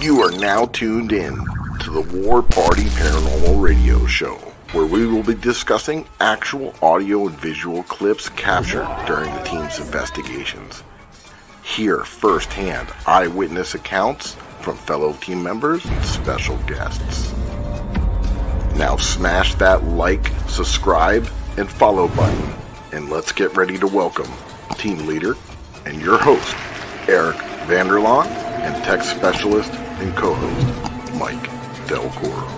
You are now tuned in to the War Party Paranormal Radio Show, where we will be discussing actual audio and visual clips captured during the team's investigations. Hear firsthand eyewitness accounts from fellow team members and special guests. Now smash that like, subscribe, and follow button, and let's get ready to welcome team leader and your host, Eric Vanderlaan, and tech specialist and co-host, Mike Delcoro.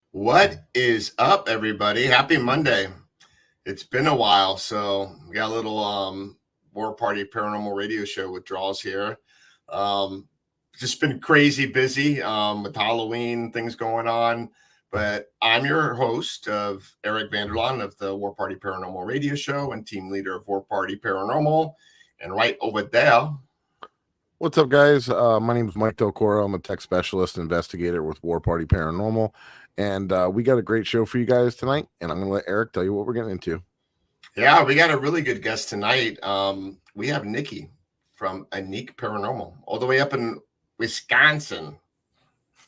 What is up, everybody? Happy Monday. It's been a while, so we got a little War Party Paranormal Radio Show withdrawals here. Just been crazy busy with Halloween, things going on. But I'm your host of Eric Vanderlaan of the War Party Paranormal Radio Show and team leader of War Party Paranormal. And right over there. What's up, guys? My name is Mike Delcoro. I'm a tech specialist investigator with War Party Paranormal. And we got a great show for you guys tonight. And I'm going to let Eric tell you what we're getting into. Yeah, we got a really good guest tonight. We have Nikki from ANNIK Paranormal, all the way up in Wisconsin.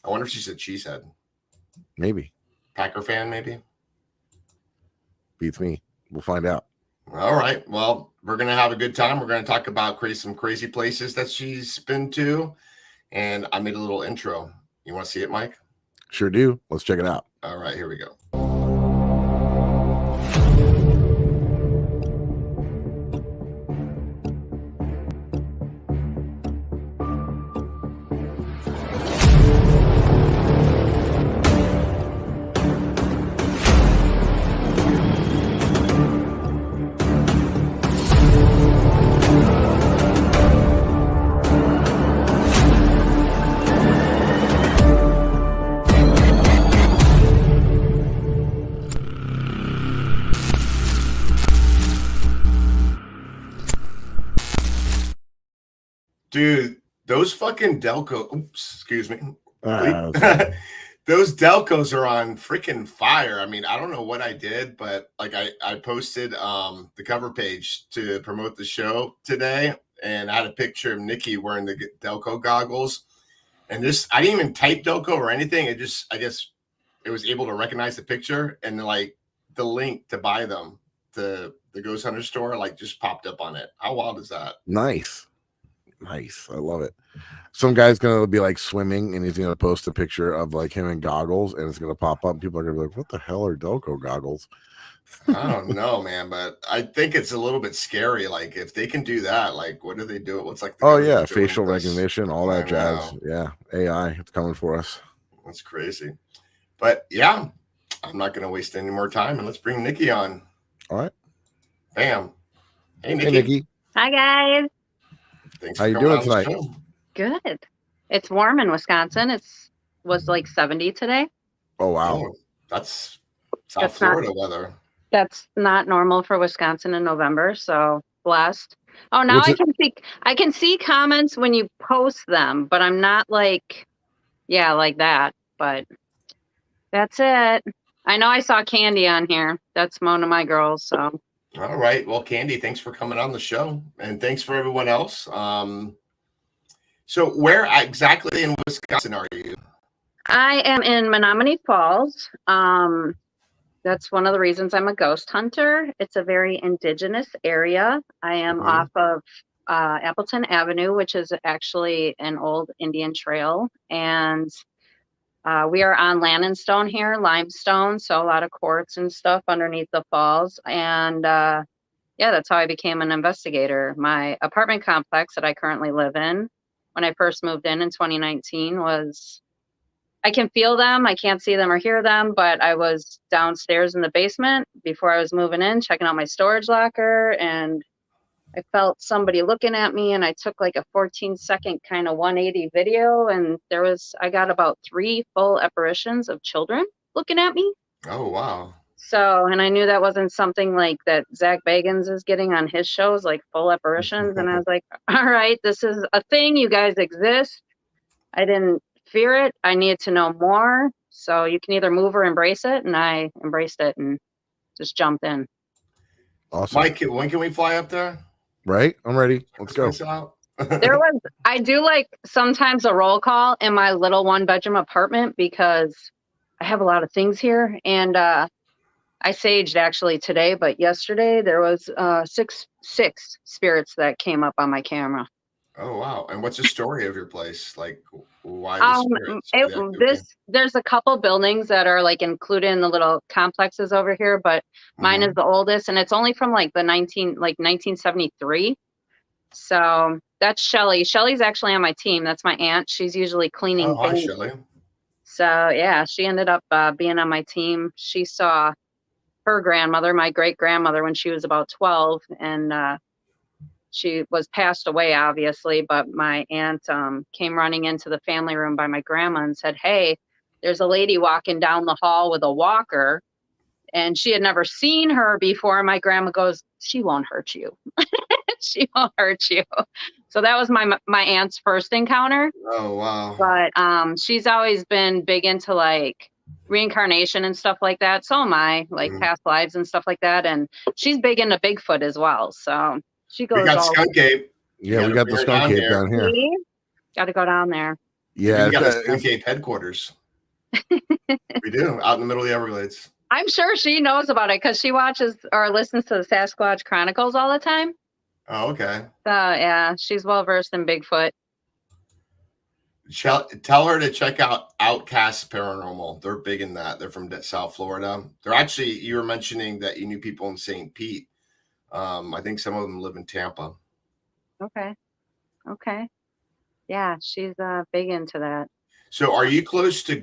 I wonder if she's a cheesehead. Maybe. Packer fan, maybe? Beats me. We'll find out. All right. Well, we're going to have a good time. We're going to talk about some crazy places that she's been to. And I made a little intro. You want to see it, Mike? Sure do. Let's check it out. All right, here we go. Dude, those fucking excuse me. Those Delcos are on freaking fire. I mean, I don't know what I did, but like I posted the cover page to promote the show today, and I had a picture of Nikki wearing the Delco goggles. And this, I didn't even type Delco or anything. I guess it was able to recognize the picture, and like the link to buy them, the Ghost Hunter store, like just popped up on it. How wild is that? Nice. I love it. Some guy's gonna be like swimming, and he's gonna post a picture of like him in goggles, and it's gonna pop up. People are gonna be like, "What the hell are Delco goggles?" I don't know, man, but I think it's a little bit scary. Like if they can do that, like what do they do? What's like? Oh yeah, facial recognition, all that jazz. Yeah, AI, it's coming for us. That's crazy. But yeah, I'm not gonna waste any more time, and let's bring Nikki on. All right. Bam. Hey, Nikki. Hey, Nikki. Hi, guys. Thanks. How you doing tonight? Good. It's warm in Wisconsin. Was like 70 today. Oh wow. Oh, that's South Florida weather. That's not normal for Wisconsin in November. So blessed. Oh, now I can see comments when you post them, but I'm not like that. But that's it. I know I saw Candy on here. That's one of my girls. So. All right. Well, Candy, thanks for coming on the show, and thanks for everyone else. So where exactly in Wisconsin are you? I am in Menominee Falls. That's one of the reasons I'm a ghost hunter. It's a very indigenous area. I am off of Appleton Avenue, which is actually an old Indian trail. And we are on land and stone here, limestone. So a lot of quartz and stuff underneath the falls. And yeah, that's how I became an investigator. My apartment complex that I currently live in, when I first moved in 2019, was, I can feel them. I can't see them or hear them, but I was downstairs in the basement before I was moving in, checking out my storage locker, and I felt somebody looking at me, and I took like a 14-second kind of 180 video, and I got about 3 full apparitions of children looking at me. Oh, wow. So, and I knew that wasn't something like that Zach Bagans is getting on his shows, like full apparitions. And I was like, all right, this is a thing. You guys exist. I didn't fear it. I needed to know more. So you can either move or embrace it. And I embraced it. And just jump in. Awesome. Mike, when can we fly up there? Right? I'm ready. Let's go. I do like sometimes a roll call in my little 1-bedroom apartment because I have a lot of things here, and I saged actually today, but yesterday there was six spirits that came up on my camera. Oh wow! And what's the story of your place? Like, why the spirits? There's a couple buildings that are like included in the little complexes over here, but mine is the oldest, and it's only from like 1973. So that's Shelly. Shelly's actually on my team. That's my aunt. She's usually cleaning. Oh, hi, Shelly. So yeah, she ended up being on my team. She saw her grandmother, my great grandmother, when she was about 12, and she was passed away, obviously. But my aunt came running into the family room by my grandma and said, "Hey, there's a lady walking down the hall with a walker." And she had never seen her before. My grandma goes, "She won't hurt you." She won't hurt you. So that was my aunt's first encounter. Oh wow. But she's always been big into like reincarnation and stuff like that. So am I, like past lives and stuff like that. And she's big into Bigfoot as well. So she goes. We got Skunk Ape. Yeah, we got the Skunk Ape down here. Got to go down there. Yeah, we got a Skunk Ape headquarters. We do, out in the middle of the Everglades. I'm sure she knows about it because she watches or listens to the Sasquatch Chronicles all the time. Oh, okay. So yeah, she's well versed in Bigfoot. Tell her to check out Outcast Paranormal. They're big in that. They're from South Florida. They're actually, you were mentioning that you knew people in St. Pete. I think some of them live in Tampa. Okay. Yeah, she's big into that. So are you close to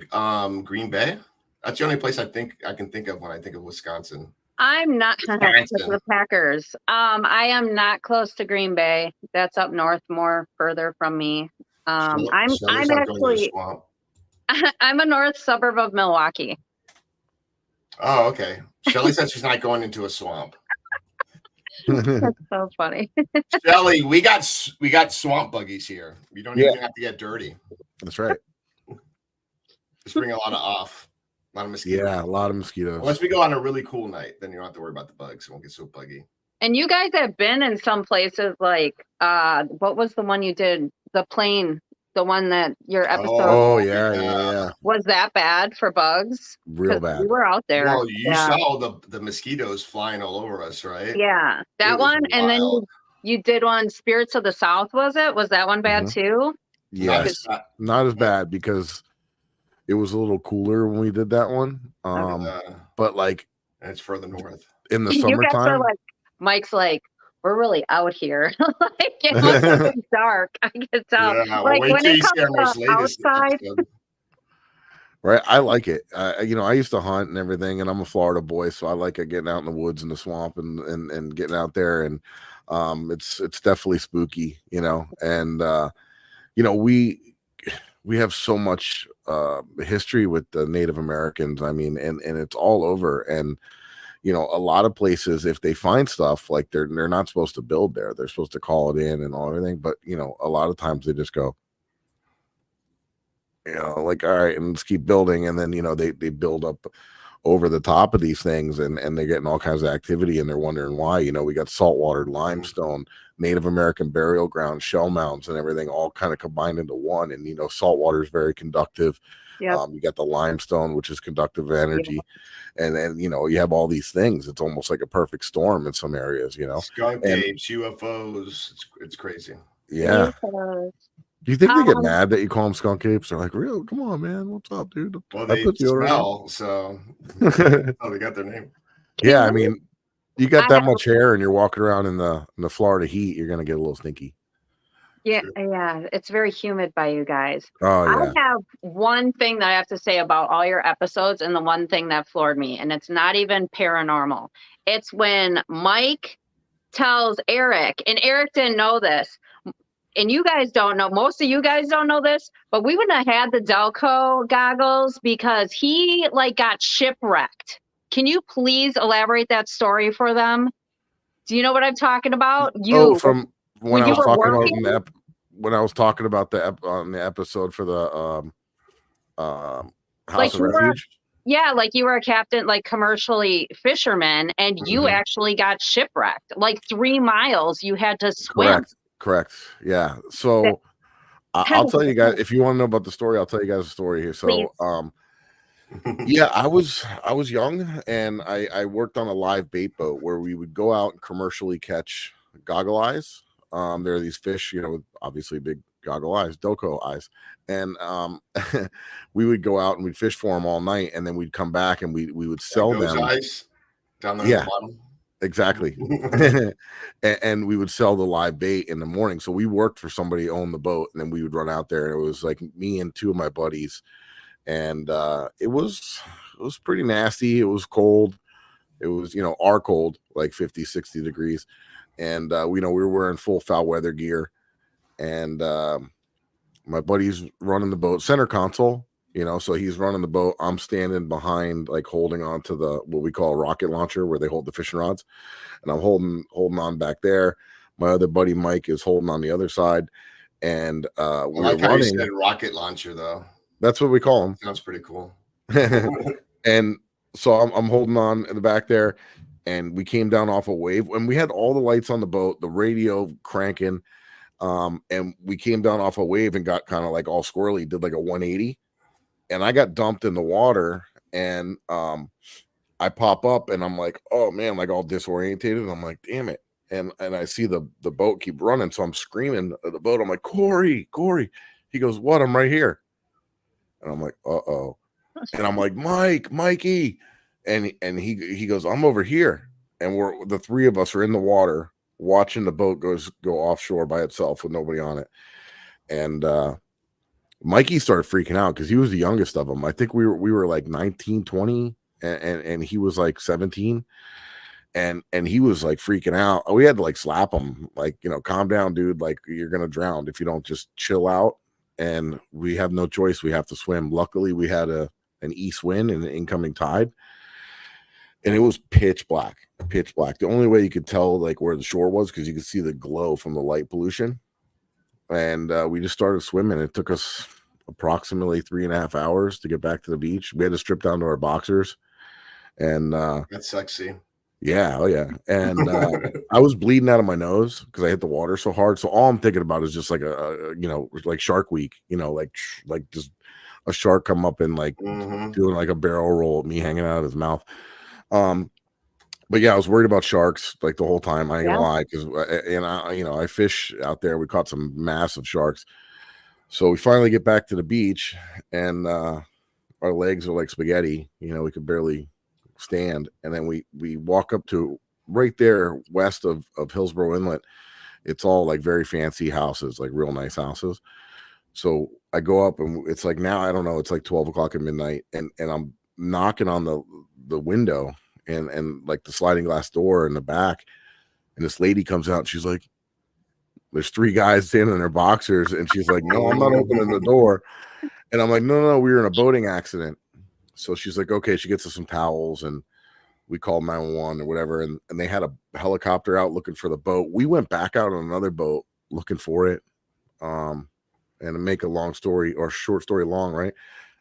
Green Bay? That's the only place I can think of when I think of Wisconsin. I'm not the Packers. I am not close to Green Bay. That's up north, more further from me. I'm actually I'm a north suburb of Milwaukee. Oh, okay. Shelly said she's not going into a swamp. That's so funny. Shelly, we got swamp buggies here. You don't even have to get dirty. That's right. Just bring a lot of mosquitoes. Yeah, a lot of mosquitoes. Unless we go on a really cool night, then you don't have to worry about the bugs. It won't get so buggy. And you guys have been in some places like what was the one you did? The plane, the one that your episode. Oh yeah. Was that bad for bugs? Real bad. We were out there. Well, you saw the mosquitoes flying all over us, right? Yeah, that one, and then you did one. Spirits of the South, was it? Was that one bad too? Yes, not as bad because it was a little cooler when we did that one. But like, and it's further north in the summertime. Like, Mike's like, we're really out here. Like it was dark. I could tell. Yeah, like when it comes to outside. Right, I like it. I used to hunt and everything, and I'm a Florida boy, so I like getting out in the woods and the swamp and getting out there, and it's definitely spooky, and we have so much history with the Native Americans. I mean, and it's all over, and a lot of places, if they find stuff, like they're not supposed to build there, they're supposed to call it in and everything, but a lot of times they just go, like, all right, and let's keep building. And then, they build up over the top of these things and they're getting all kinds of activity and they're wondering why. We got saltwater, limestone, Native American burial ground, shell mounds and everything all kind of combined into one. And, saltwater is very conductive. Yep. You got the limestone, which is conductive energy. Yeah. And then, you have all these things. It's almost like a perfect storm in some areas, Skunk apes, UFOs. It's crazy. Yeah. Do you think they get mad that you call them skunk apes? They're like, real? Come on, man. What's up, dude? Well, they smell, so they got their name. Yeah, I mean, you got that much hair and you're walking around in the Florida heat, you're going to get a little stinky. Yeah, it's very humid by you guys. Oh, yeah. I have one thing that I have to say about all your episodes, and the one thing that floored me, and it's not even paranormal. It's when Mike tells Eric, and Eric didn't know this, and you guys don't know, most of you guys don't know this, but we wouldn't have had the Delco goggles because he got shipwrecked. Can you please elaborate that story for them? Do you know what I'm talking about? From when I was talking about when I was talking about on the episode for the House of Refuge. Yeah, like you were a captain, like commercially fisherman, and you actually got shipwrecked. Like 3 miles you had to swim. Correct. Yeah. So I'll tell you guys, if you want to know about the story, I'll tell you guys a story here. Please. So yeah, I was young, and I worked on a live bait boat where we would go out and commercially catch goggle eyes. There are these fish, with obviously big goggle eyes, Delco eyes, and we would go out and we'd fish for them all night, and then we'd come back and we would sell those them. eyes down there at the bottom. Exactly. and we would sell the live bait in the morning. So we worked for somebody who owned the boat, and then we would run out there, and it was like me and 2 of my buddies, and it was pretty nasty. It was cold. It was our cold, like 50, 60 degrees, and we were wearing full foul weather gear, and my buddy's running the boat, center console, so he's running the boat. I'm standing behind, like holding on to the what we call a rocket launcher, where they hold the fishing rods, and I'm holding on back there. My other buddy Mike is holding on the other side, and we were running. You said rocket launcher, though. That's what we call them. Sounds pretty cool. And so I'm holding on in the back there, and we came down off a wave, and we had all the lights on the boat, the radio cranking, and we came down off a wave and got kind of like all squirrely, did like a 180, and I got dumped in the water, and I pop up, and I'm like, oh man, like all disorientated. I'm like, damn it. And I see the boat keep running, so I'm screaming at the boat. I'm like, Corey. He goes, what? I'm right here. And I'm like, uh-oh. And I'm like, Mikey. And he goes, I'm over here. And the 3 of us are in the water watching the boat go offshore by itself with nobody on it. And Mikey started freaking out because he was the youngest of them. I think we were like 19, 20, and he was like 17. And he was like freaking out. We had to like slap him, like, calm down, dude. Like, you're gonna drown if you don't just chill out. And we have no choice. We have to swim. Luckily, we had an east wind and an incoming tide, and it was pitch black. The only way you could tell like where the shore was, because you could see the glow from the light pollution. And we just started swimming. It took us approximately 3.5 hours to get back to the beach. We had to strip down to our boxers, and that's sexy. Yeah, oh yeah. And I was bleeding out of my nose because I hit the water so hard. So all I'm thinking about is just like like Shark Week, like just a shark come up and like doing like a barrel roll at me hanging out of his mouth. But yeah, I was worried about sharks like the whole time. I ain't gonna lie, because I fish out there. We caught some massive sharks. So we finally get back to the beach, and our legs are like spaghetti. We could barely stand, and then we walk up to right there west of Hillsborough Inlet. It's all like very fancy houses, like real nice houses. So I go up, and it's like, now I don't know, it's like 12 o'clock at midnight, and I'm knocking on the window and like the sliding glass door in the back, and this lady comes out, and she's like, there's 3 guys standing in their boxers, and she's like, no, I'm not opening the door. And I'm like, no, we were in a boating accident. So she's like, okay. She gets us some towels, and we called 911 or whatever. And they had a helicopter out looking for the boat. We went back out on another boat looking for it. And to make a long story or short story long, right?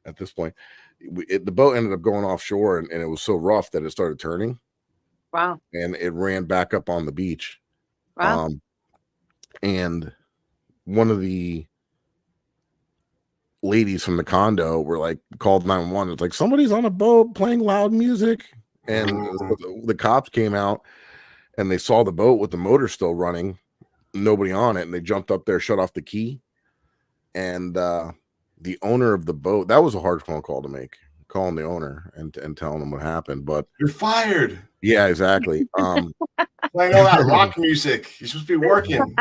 At this point, the boat ended up going offshore, and it was so rough that it started turning. Wow. And it ran back up on the beach. Wow. And one of the ladies from the condo were like, called 911. It's like, somebody's on a boat playing loud music. And the cops came out, and they saw the boat with the motor still running, nobody on it, and they jumped up there, shut off the key. And the owner of the boat, that was a hard phone call to make, calling the owner and telling them what happened. But you're fired. Yeah, exactly. Playing all that rock music, you're supposed to be working.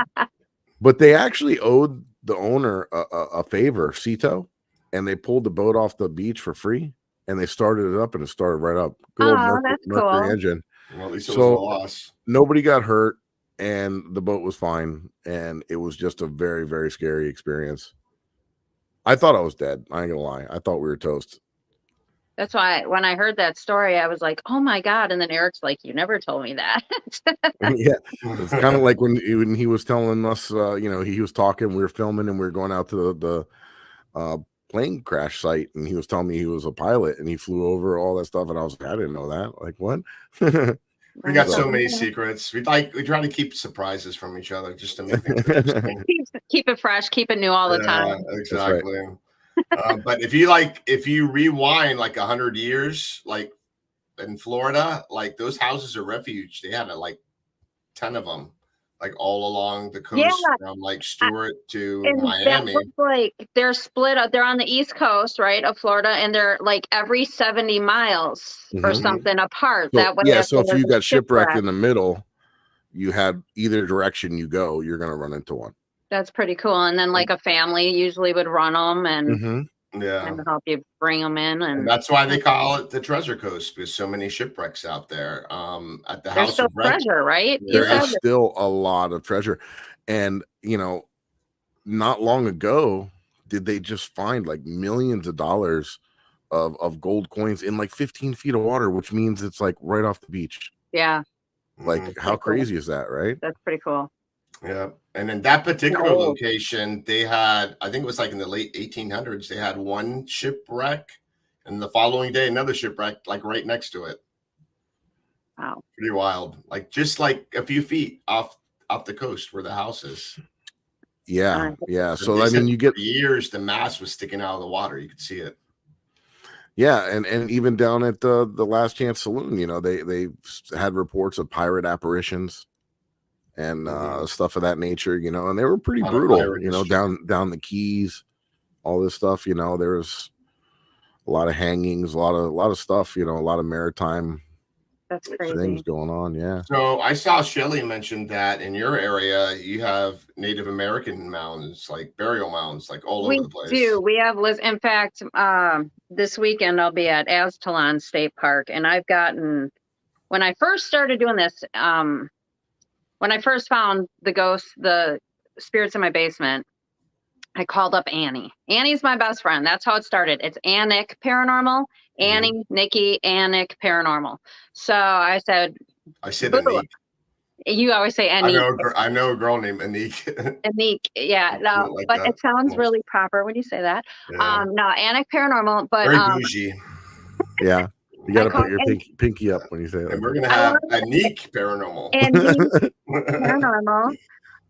But they actually owed the owner a favor, Cito, and they pulled the boat off the beach for free, and they started it up, and it started right up. Good old that's Mercury cool. engine. Well, at least it was a loss. Nobody got hurt, and the boat was fine, and it was just a very, very scary experience. I thought I was dead. I ain't gonna lie. I thought we were toast. That's why when I heard that story, I was like, oh my God. And then Eric's like, you never told me that. Yeah. It's kind of like when he was telling us, he was talking, we were filming, and we were going out to the plane crash site, and he was telling me he was a pilot and he flew over all that stuff, and I was like, I didn't know that. Like, what? We got so many secrets. We try to keep surprises from each other just to make things interesting. Keep it fresh, keep it new all the time. Exactly. Right. But if you rewind like 100 years, like in Florida, like those houses are refuge. They had like 10 of them, like all along the coast from like Stewart to Miami. Like they're split up. They're on the East Coast, right, of Florida, and they're like every 70 miles or something apart. So, that way, yeah. So if you got shipwrecked in the middle, you had either direction you go, you're going to run into one. That's pretty cool. And then like a family usually would run them and and help you bring them in. And that's why they call it the Treasure Coast, because so many shipwrecks out there. At the House of treasure, right? There is still a lot of treasure. And, you know, not long ago, did they just find like millions of dollars of gold coins in like 15 feet of water, which means it's like right off the beach. Yeah. Like, how crazy is that, right? That's pretty cool. Yeah. And in that particular location, they had, I think it was like in the late 1800s, they had one shipwreck, and the following day, another shipwreck, like right next to it. Wow. Pretty wild. Like just like a few feet off the coast where the house is. Yeah. Yeah. So, I mean, you get years, the mast was sticking out of the water. You could see it. Yeah, and even down at the Last Chance Saloon, you know, they had reports of pirate apparitions and stuff of that nature, you know, and they were pretty brutal, you know, down the Keys, all this stuff, you know. There was a lot of hangings, a lot of stuff, you know, a lot of maritime things going on. Yeah. So I saw Shelly mention that in your area you have Native American mounds, like burial mounds, like all over the place. We do. We have, in fact, this weekend I'll be at Aztalan State Park, and I've gotten, when I first started doing this, when I first found the spirits in my basement, I called up Annie. Annie's my best friend. That's how it started. It's ANNIK Paranormal. Annie, Nikki, ANNIK Paranormal. So I said ANNIK. You always say ANNIK. I know a girl named ANNIK. ANNIK, yeah. No, like but it sounds really proper when you say that. Yeah. No, ANNIK Paranormal, but very bougie. Yeah. You got to put your pinky up when you say that. And we're going to have ANNIK Paranormal. ANNIK Paranormal.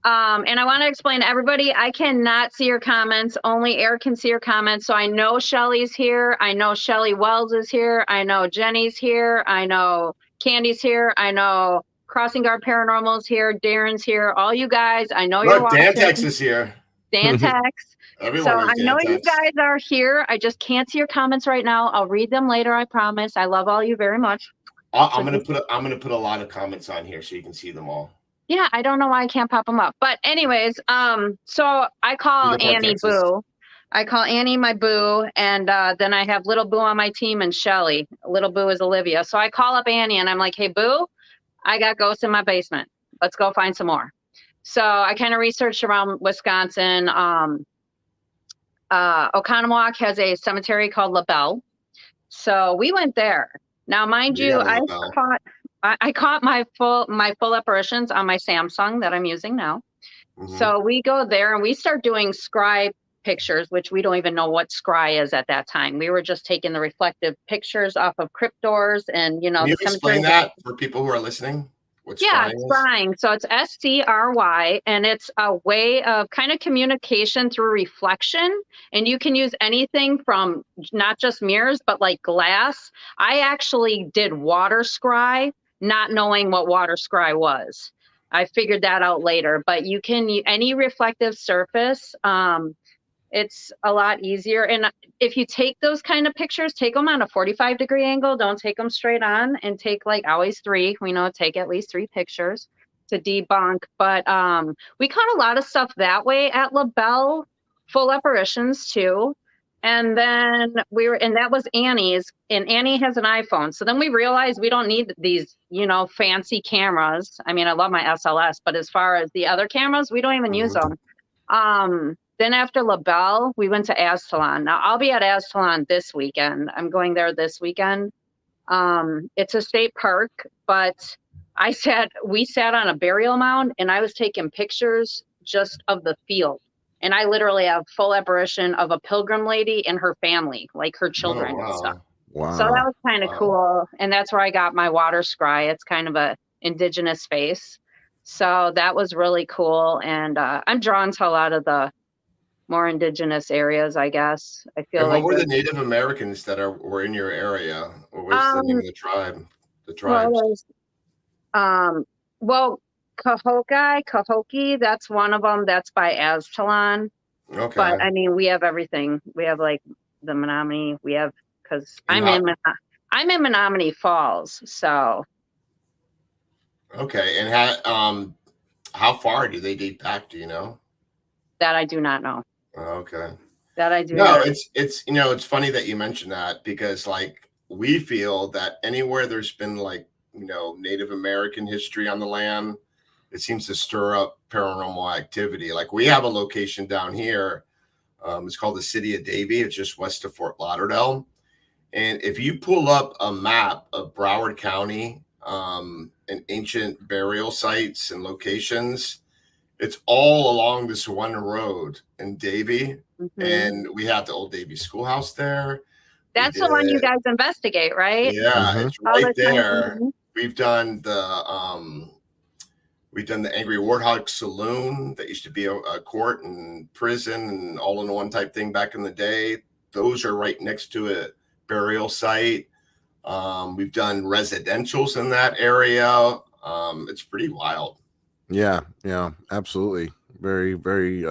And I want to explain to everybody, I cannot see your comments. Only Eric can see your comments. So I know Shelly's here. I know Shelly Wells is here. I know Jenny's here. I know Candy's here. I know Crossing Guard Paranormal's here. Darren's here. All you guys, I know you're watching. Dantex is here. Dantex. So I know you guys are here. I just can't see your comments right now. I'll read them later. I promise. I love all you very much. I'm gonna put a lot of comments on here so you can see them all. Yeah, I don't know why I can't pop them up. But anyways, so I call Annie Boo. I call Annie my boo, and then I have Little Boo on my team and Shelly. Little Boo is Olivia. So I call up Annie, and I'm like, hey, Boo, I got ghosts in my basement. Let's go find some more. So I kind of researched around Wisconsin. Oconomowoc has a cemetery called La Belle. So we went there. Now, mind you, I caught my full apparitions on my Samsung that I'm using now. So we go there and we start doing scry pictures, which we don't even know what scry is at that time. We were just taking the reflective pictures off of crypt doors, and you know. Can you explain that for people who are listening? Scrying. So it's SCRY, and it's a way of kind of communication through reflection. And you can use anything from not just mirrors, but like glass. I actually did water scry, not knowing what water scry was. I figured that out later, but you can use any reflective surface. It's a lot easier. And if you take those kind of pictures, take them on a 45-degree angle. Don't take them straight on, and take like always 3. We know take at least 3 pictures to debunk. But we caught a lot of stuff that way at La Belle, full apparitions too. And then and that was Annie's, and Annie has an iPhone. So then we realized we don't need these, you know, fancy cameras. I mean, I love my SLS, but as far as the other cameras, we don't even use them. Then after La Belle, we went to Aztalan. Now I'll be at Aztalan this weekend. I'm going there this weekend. It's a state park, but we sat on a burial mound, and I was taking pictures just of the field. And I literally have full apparition of a pilgrim lady and her family, like her Oh, children and stuff. wow. So that Wow. was kind of cool. And that's where I got my water scry. It's kind of a indigenous face. So that was really cool. And I'm drawn to a lot of the more indigenous areas, I guess. I feel And what like were the there's Native Americans that were in your area? What was the name of the tribe? The well, tribes? there's well, Cahokie, that's one of them. That's by Aztalan. Okay. But I mean, we have everything. We have like the Menominee. We have because And I'm in Menominee Falls, so okay. And how far do they date back? Do you know? that I do not know. Okay. That I do No, not. it's it's funny that you mentioned that because like we feel that anywhere there's been like Native American history on the land, it seems to stir up paranormal activity. Like we have a location down here. It's called the City of Davie. It's just west of Fort Lauderdale. And if you pull up a map of Broward County and ancient burial sites and locations, it's all along this one road in Davie. Mm-hmm. And we have the old Davie Schoolhouse there. That's the one you guys investigate, right? Yeah, it's right there. Mm-hmm. We've done the Angry Warthog Saloon that used to be a court and prison and all in one type thing back in the day. Those are right next to a burial site. We've done residentials in that area. It's pretty wild. Yeah, absolutely. Very, very,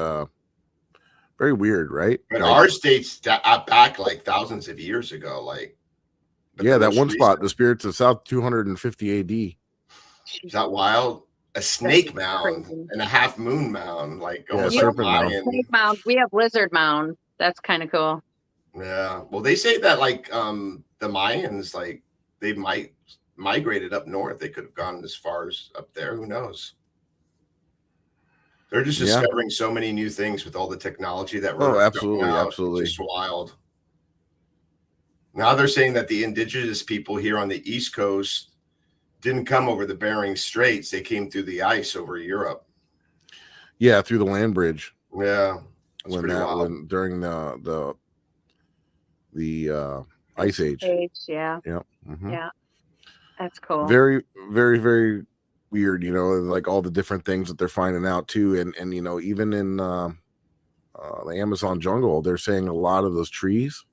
very weird, right? But Like, ours dates back like thousands of years ago. Like, yeah, that one spot, the Spirits of South, 250 AD. Is that wild? A snake mound and a half moon mound, like almost like serpent mound. Snake mound. We have lizard mound. That's kind of cool. Yeah. Well, they say that like the Mayans, like they might migrated up north. They could have gone as far as up there. Who knows? They're just discovering so many new things with all the technology that we're absolutely. It's just wild. Now they're saying that the indigenous people here on the East Coast didn't come over the Bering Straits. They came through the ice over Europe. Yeah, through the land bridge. Yeah. When during the ice age. Yeah. Yeah. Mm-hmm. Yeah. That's cool. Very, very, very weird, like all the different things that they're finding out too. And even in the Amazon jungle, they're saying a lot of those trees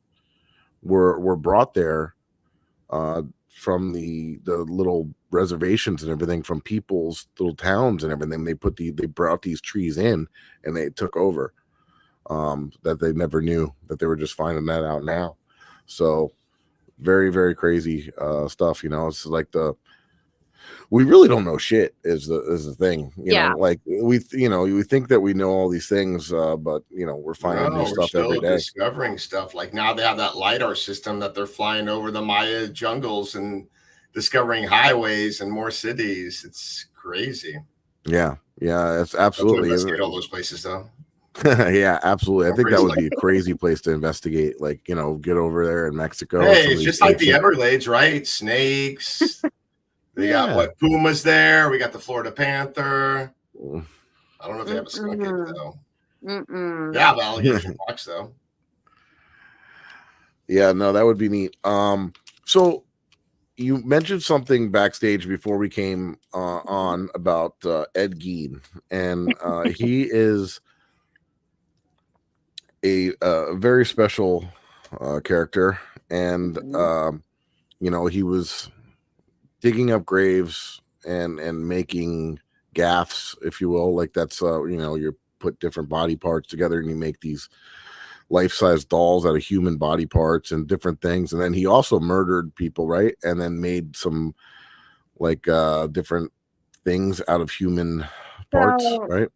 were brought there from the little reservations and everything, from people's little towns and everything. They brought these trees in and they took over, that they never knew, that they were just finding that out now. So very, very crazy stuff. It's like we really don't know shit is the thing. You know, like we think that we know all these things, but we're finding new stuff every day. Discovering stuff. Like now they have that LiDAR system that they're flying over the Maya jungles and discovering highways and more cities. It's crazy. Yeah, it's absolutely. All those places though. Yeah, absolutely. I think that would be a crazy place to investigate. Like, get over there in Mexico. Hey, it's just like the Everglades, right? Snakes. They got what, pumas there. We got the Florida panther. I don't know if they have a skunk ape though. Yeah, but alligator fox though. Yeah, no, that would be neat. So you mentioned something backstage before we came on about Ed Gein, and he is a very special character, and he was digging up graves and making gaffs, if you will. Like that's you put different body parts together and you make these life-size dolls out of human body parts and different things. And then he also murdered people, right? And then made some like different things out of human parts, right?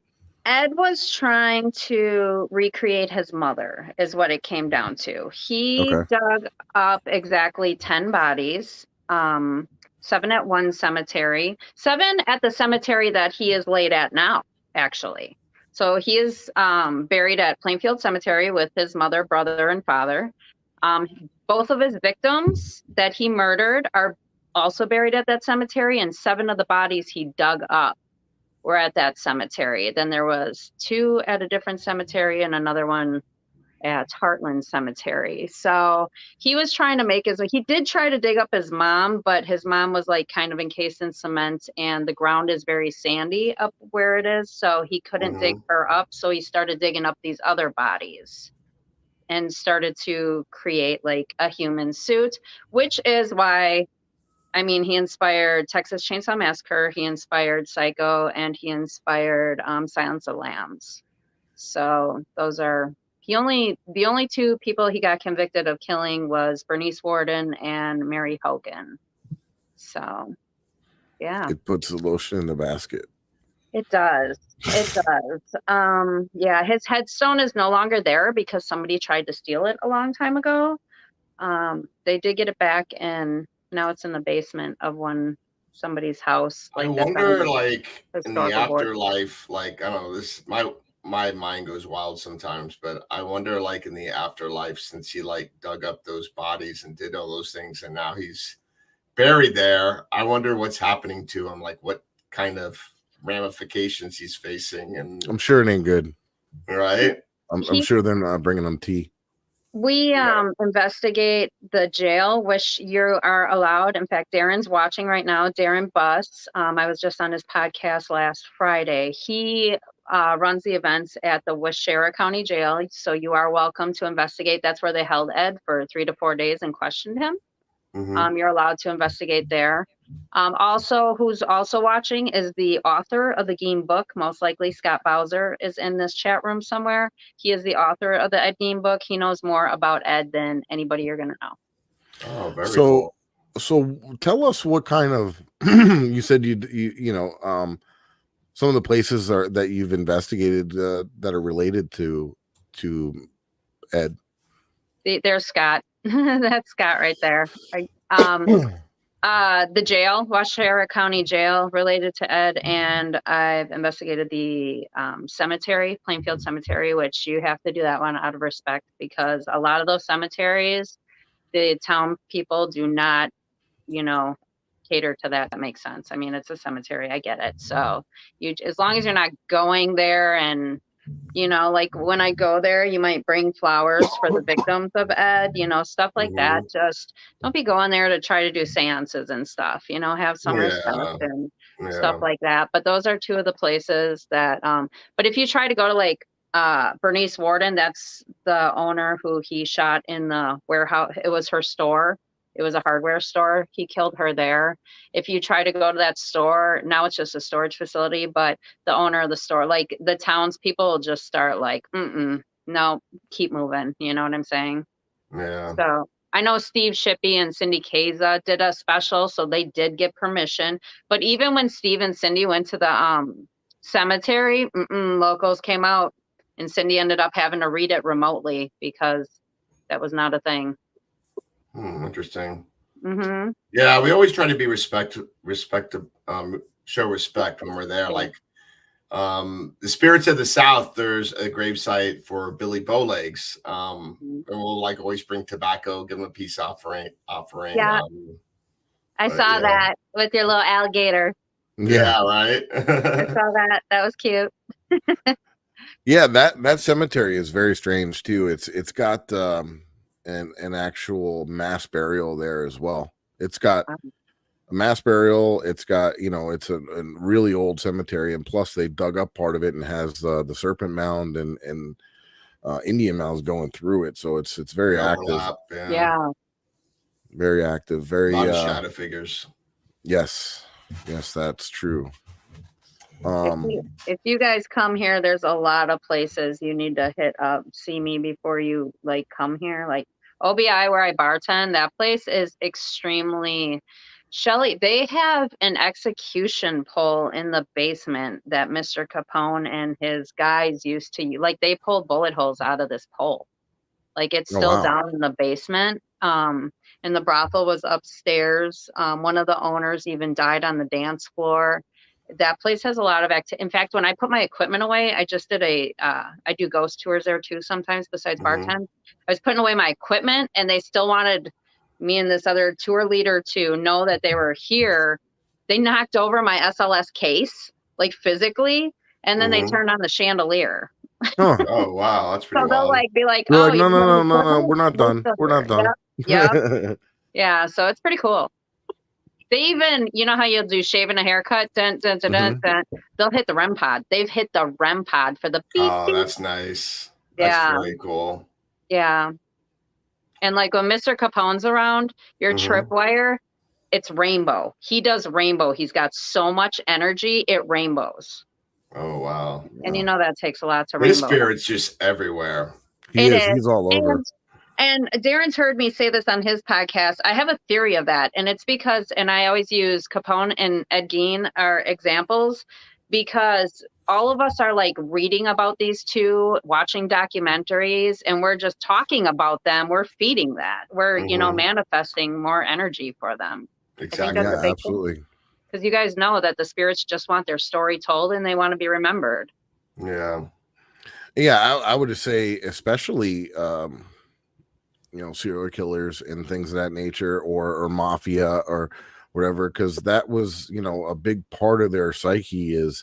Ed was trying to recreate his mother, is what it came down to. He dug up exactly 10 bodies, 7 at one cemetery, 7 at the cemetery that he is laid at now, actually. So he is buried at Plainfield Cemetery with his mother, brother, and father. Both of his victims that he murdered are also buried at that cemetery, and 7 of the bodies he dug up were at that cemetery. Then there was 2 at a different cemetery and another one at Heartland Cemetery. So he was trying to make he did try to dig up his mom, but his mom was like kind of encased in cement and the ground is very sandy up where it is. So he couldn't dig her up. So he started digging up these other bodies and started to create like a human suit, which is why, I mean, he inspired Texas Chainsaw Massacre, he inspired Psycho, and he inspired Silence of the Lambs. So those are the only 2 people he got convicted of killing was Bernice Worden and Mary Hogan. So yeah. It puts the lotion in the basket. It does. It does. Yeah, his headstone is no longer there because somebody tried to steal it a long time ago. They did get it back and now it's in the basement of somebody's house. I wonder, like, in the afterlife, like, I don't know, this my mind goes wild sometimes, but I wonder, like, in the afterlife, since he like dug up those bodies and did all those things and now he's buried there, I wonder what's happening to him, like what kind of ramifications he's facing. And I'm sure it ain't good, right? I'm sure they're not bringing him tea. We investigate the jail, which you are allowed. In fact, Darren's watching right now. Darren Buss. I was just on his podcast last Friday. He runs the events at the Washera County Jail, so you are welcome to investigate. That's where they held Ed for 3 to 4 days and questioned him. You're allowed to investigate there. Also, who's also watching is the author of the Gein book. Most likely Scott Bowser is in this chat room somewhere. He is the author of the Ed Gein book. He knows more about Ed than anybody you're going to know. Oh, very cool. So tell us what kind of, you said you know, some of the places that you've investigated that are related to Ed. There's Scott. That's Scott right there. The jail, Washera County Jail, related to Ed, and I've investigated the cemetery, Plainfield Cemetery, which you have to do that one out of respect because a lot of those cemeteries, the town people do not, you know, cater to that. That makes sense. I mean, it's a cemetery. I get it. So as long as you're not going there and, you know, like when I go there, you might bring flowers for the victims of Ed, you know, stuff like that. Just don't be going there to try to do seances and stuff, you know, have some respect and stuff like that. But those are 2 of the places that, but if you try to go to like Bernice Worden, that's the owner who he shot in the warehouse. It was her store. It was a hardware store. He killed her there. If you try to go to that store, now it's just a storage facility, but the owner of the store, like the townspeople will just start like, no, keep moving. You know what I'm saying? Yeah. So I know Steve Shippey and Cindy Kaza did a special, so they did get permission. But even when Steve and Cindy went to the cemetery, locals came out and Cindy ended up having to read it remotely because that was not a thing. Interesting. Yeah, we always try to be show respect when we're there. Like the Spirits of the South, there's a gravesite for Billy Bowlegs. And we'll like always bring tobacco, give him a peace offering. Yeah. I saw that with your little alligator. Yeah, right. I saw that. That was cute. Yeah, that cemetery is very strange too. It's got an actual mass burial there as well. It's got a mass burial. It's got, you know, it's a really old cemetery, and plus they dug up part of it and has the serpent mound and Indian mounds going through it. So it's very active. Yeah. Very active. Very a lot of shadow figures. Yes, that's true. If you guys come here, there's a lot of places you need to hit up, see me before you like come here. Like OBI, where I bartend, that place is extremely Shelly. They have an execution pole in the basement that Mr. Capone and his guys used to use. Like they pulled bullet holes out of this pole. Like it's still down in the basement. And the brothel was upstairs. One of the owners even died on the dance floor. That place has a lot of activity. In fact, when I put my equipment away, I just did I do ghost tours there too sometimes besides bartend. I was putting away my equipment and they still wanted me and this other tour leader to know that they were here. They knocked over my SLS case. like physically, and then they turn on the chandelier. Huh. Oh wow, that's pretty So they'll wild. like be like, We're "Oh, like, you no, know, we're not done. We're not done. Yep. Yeah, so it's pretty cool. They even, you know how you'll do shaving a haircut, dun, dun, dun, dun, dun. They'll hit the REM pod. They've hit the REM pod for the beep, Oh, beep. that's nice. That's very cool. Yeah. And like when Mr. Capone's around, your tripwire, it's rainbow. He does rainbow. He's got so much energy, it rainbows. Oh wow. And you know that takes a lot to His rainbow. spirit's just everywhere. He's all over. And Darren's heard me say this on his podcast. I have a theory of that. And it's because, and I always use Capone and Ed Gein are examples, because all of us are like reading about these two, watching documentaries, and we're just talking about them. We're feeding that. We're, you know, manifesting more energy for them. Exactly. Yeah, absolutely. Because you guys know that the spirits just want their story told and they want to be remembered. Yeah. Yeah, I would just say, especially, you know, serial killers and things of that nature, or mafia or whatever, because that was, you know, a big part of their psyche is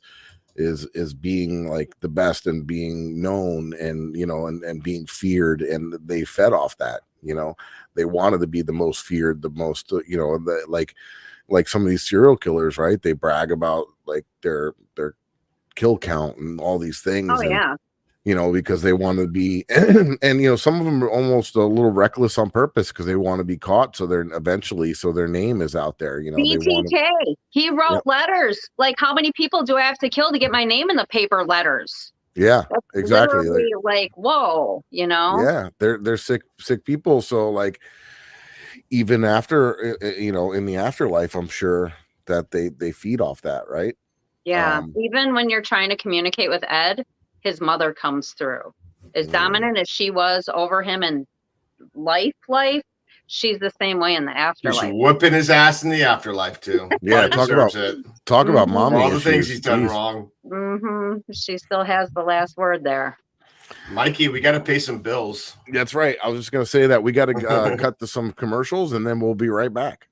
being like the best and being known and, you know, and being feared, and they fed off that. You know, they wanted to be the most feared, the most, you know, like some of these serial killers, right? They brag about like their kill count and all these things. Oh, yeah. You know, because they want to be, and you know, some of them are almost a little reckless on purpose because they want to be caught. So they're eventually, so their name is out there. You know, BTK. He wrote letters. Like, how many people do I have to kill to get my name in the paper letters? Yeah, that's exactly. Like, whoa, you know? Yeah, they're sick people. So like, even after, you know, in the afterlife, I'm sure that they feed off that, right? Yeah. Even when you're trying to communicate with Ed, his mother comes through. As dominant as she was over him in life, she's the same way in the afterlife. She's whooping his ass in the afterlife too. Yeah, talk about mommy. All the things he's done wrong. She still has the last word there. Mikey, we got to pay some bills. That's right. I was just going to say that we got to cut to some commercials, and then we'll be right back.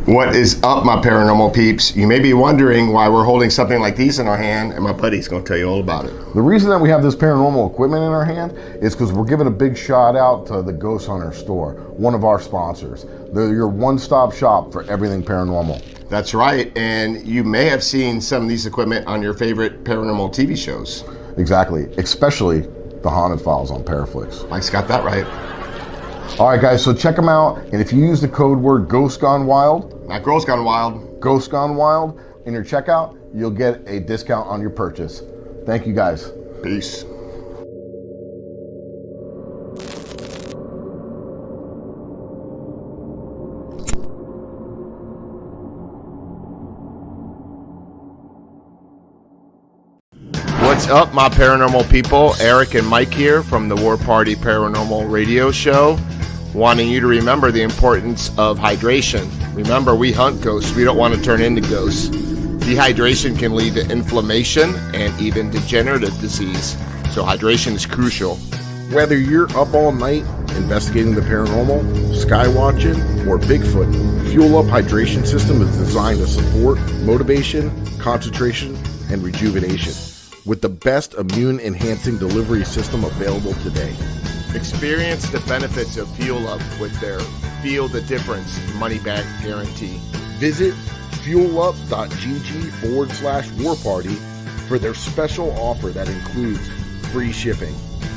What is up, my paranormal peeps? You may be wondering why we're holding something like these in our hand, and my buddy's going to tell you all about it. The reason that we have this paranormal equipment in our hand is because we're giving a big shout out to the Ghost Hunter store, one of our sponsors. They're your one-stop shop for everything paranormal. That's right, and you may have seen some of these equipment on your favorite paranormal TV shows. Exactly, especially the Haunted Files on Paraflix. Mike's got that right. All right, guys, so check them out, and if you use the code word Ghost Gone Wild, not Girls Gone Wild, Ghost Gone Wild, in your checkout, you'll get a discount on your purchase. Thank you, guys. Peace. What's up, my paranormal people? Eric and Mike here from the War Party Paranormal Radio Show, wanting you to remember the importance of hydration. Remember, we hunt ghosts. We don't want to turn into ghosts. Dehydration can lead to inflammation and even degenerative disease. So hydration is crucial. Whether you're up all night investigating the paranormal, sky watching, or Bigfoot, Fuel Up Hydration System is designed to support motivation, concentration, and rejuvenation with the best immune-enhancing delivery system available today. Experience the benefits of Fuel Up with their Feel the Difference money-back guarantee. Visit fuelup.gg/warparty for their special offer that includes free shipping.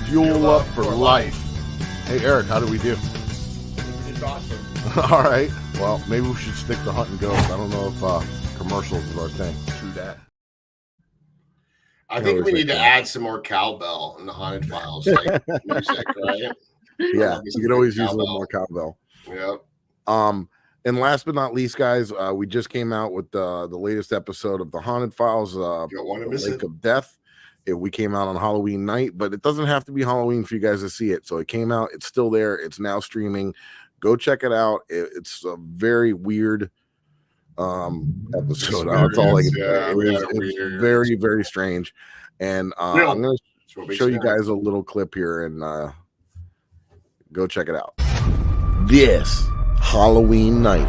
Fuel Up for life. Hey, Eric, how do we do? It's awesome. All right. Well, maybe we should stick to hunting ghosts. I don't know if commercials is our thing. True that. I think we need to add some more cowbell in the Haunted Files, like music, right? Yeah, you could always use a little more cowbell. Yep. And last but not least, guys, we just came out with the latest episode of the Haunted Files, Don't want to miss Lake it. of Death. We came out on Halloween night, but it doesn't have to be Halloween for you guys to see it. So it came out. It's still there. It's now streaming. Go check it out. It's a very weird episode. That's all I can say. It's very, very strange. And I'm going to show you guys a little clip here and go check it out. This Halloween night,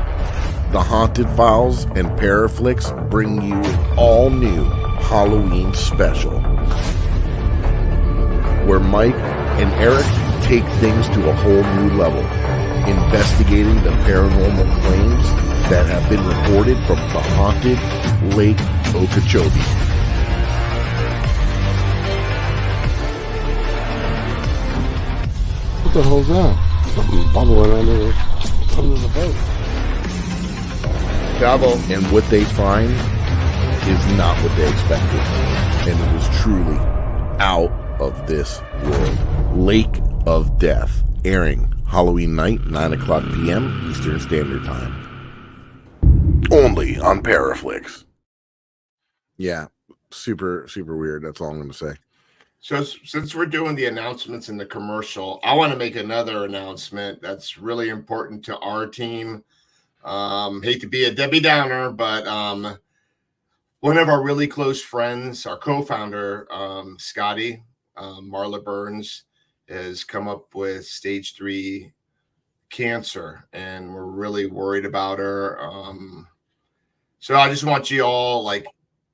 the Haunted Files and Paraflix bring you an all-new Halloween special, where Mike and Eric take things to a whole new level, investigating the paranormal claims that have been reported from the haunted Lake Okeechobee. What the hell's that? Something bubbling under the boat. Double. And what they find is not what they expected. And it is truly out of this world. Lake of Death, airing Halloween night, 9 o'clock p.m. Eastern Standard Time. Only on Paraflix. Yeah, super, super weird. That's all I'm going to say. So since we're doing the announcements in the commercial, I want to make another announcement that's really important to our team. Hate to be a Debbie Downer, but one of our really close friends, our co-founder, Scottie, Marla Burns, has come up with stage 3 cancer, and we're really worried about her. So I just want you all, like,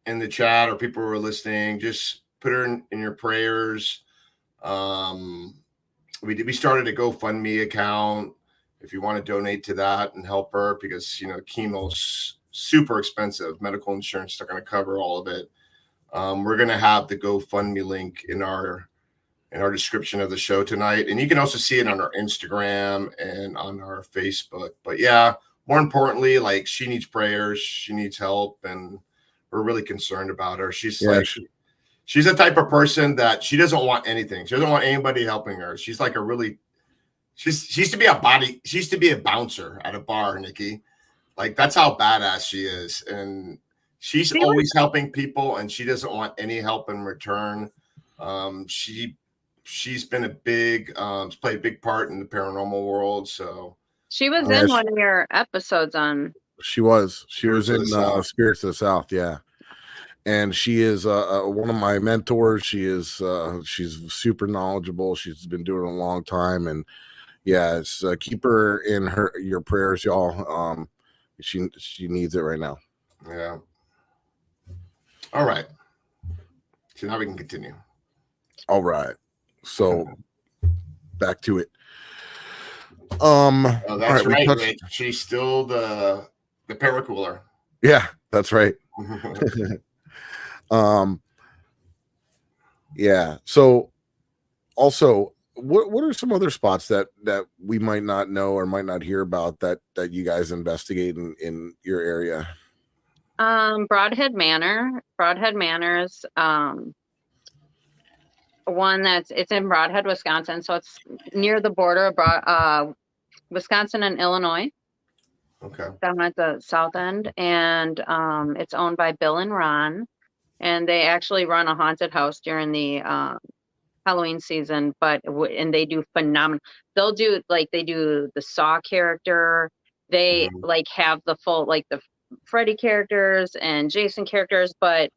in the chat or people who are listening, just put her in your prayers. We started a GoFundMe account if you want to donate to that and help her, because, you know, chemo's super expensive. Medical insurance is not going to cover all of it. We're going to have the GoFundMe link in our description of the show tonight. And you can also see it on our Instagram and on our Facebook. But yeah, more importantly, like, she needs prayers, she needs help, and we're really concerned about her. She's she's the type of person that she doesn't want anything. She doesn't want anybody helping her. She's like she used to be a bouncer at a bar, Nikki. Like, that's how badass she is. And she's always helping people, and she doesn't want any help in return. She's been played a big part in the paranormal world. So she was in one of your episodes on. She was in Spirits of the South. Yeah. And she is one of my mentors. She's super knowledgeable. She's been doing it a long time, and yeah, keep her in your prayers, y'all. She needs it right now. Yeah. All right. So now we can continue. All right. So back to it. That's right. Rick. She's still the paracooler. Yeah, that's right. Yeah. So also, what are some other spots that we might not know or might not hear about that you guys investigate in your area? Broadhead Manor. Broadhead Manor is one it's in Broadhead, Wisconsin. So it's near the border of Wisconsin and Illinois. Okay. Down at the south end, and it's owned by Bill and Ron, and they actually run a haunted house during the Halloween season. And they do phenomenal. They do the Saw character. They like have the full, like, the Freddy characters and Jason characters. But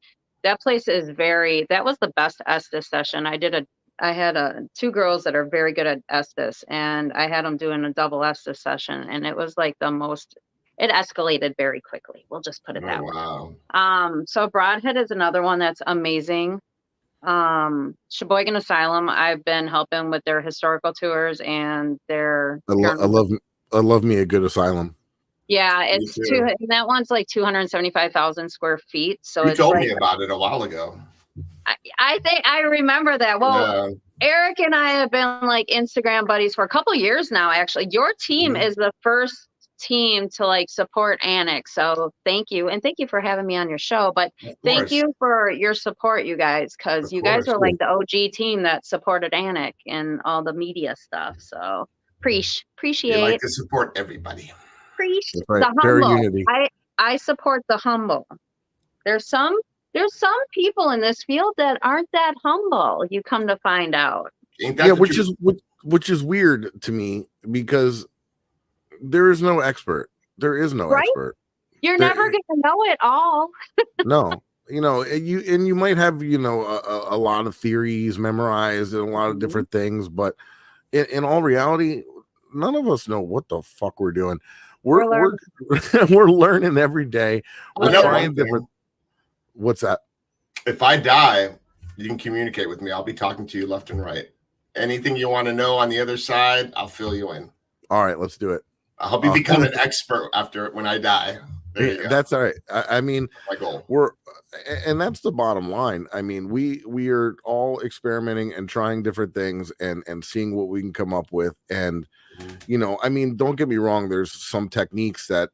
that place is that was the best Estes session. I had 2 girls that are very good at Estes, and I had them doing a double Estes session, and it was like it escalated very quickly. We'll just put it that way. So Broadhead is another one that's amazing. Sheboygan Asylum, I've been helping with their historical tours and I love me a good asylum. Yeah, it's that one's like 275,000 square feet. So you told me about it a while ago. I think I remember that. Well, yeah. Eric and I have been like Instagram buddies for a couple of years now. Actually, your team is the first team to like support ANNIK. So thank you, and thank you for having me on your show. But thank you for your support, you guys, because you guys are like the OG team that supported ANNIK and all the media stuff. So appreciate. You like to support everybody. preach That's right. the Very humble. unity. I support the humble. There's some people in this field that aren't that humble. You come to find out. Ain't that the which is weird to me because there is no expert. There is no Right? expert. You're never going to know it all. No, you might have a lot of theories memorized and a lot of different things, but in all reality, none of us know what the fuck we're doing. We're we're learning every day. We're trying different. What's that? If I die, you can communicate with me. I'll be talking to you left and right. Anything you want to know on the other side, I'll fill you in. All right, let's do it. I'll become an expert when I die. There you go. That's all right. I mean, my goal. And that's the bottom line. I mean, we are all experimenting and trying different things and seeing what we can come up with. And I mean, don't get me wrong. There's some techniques that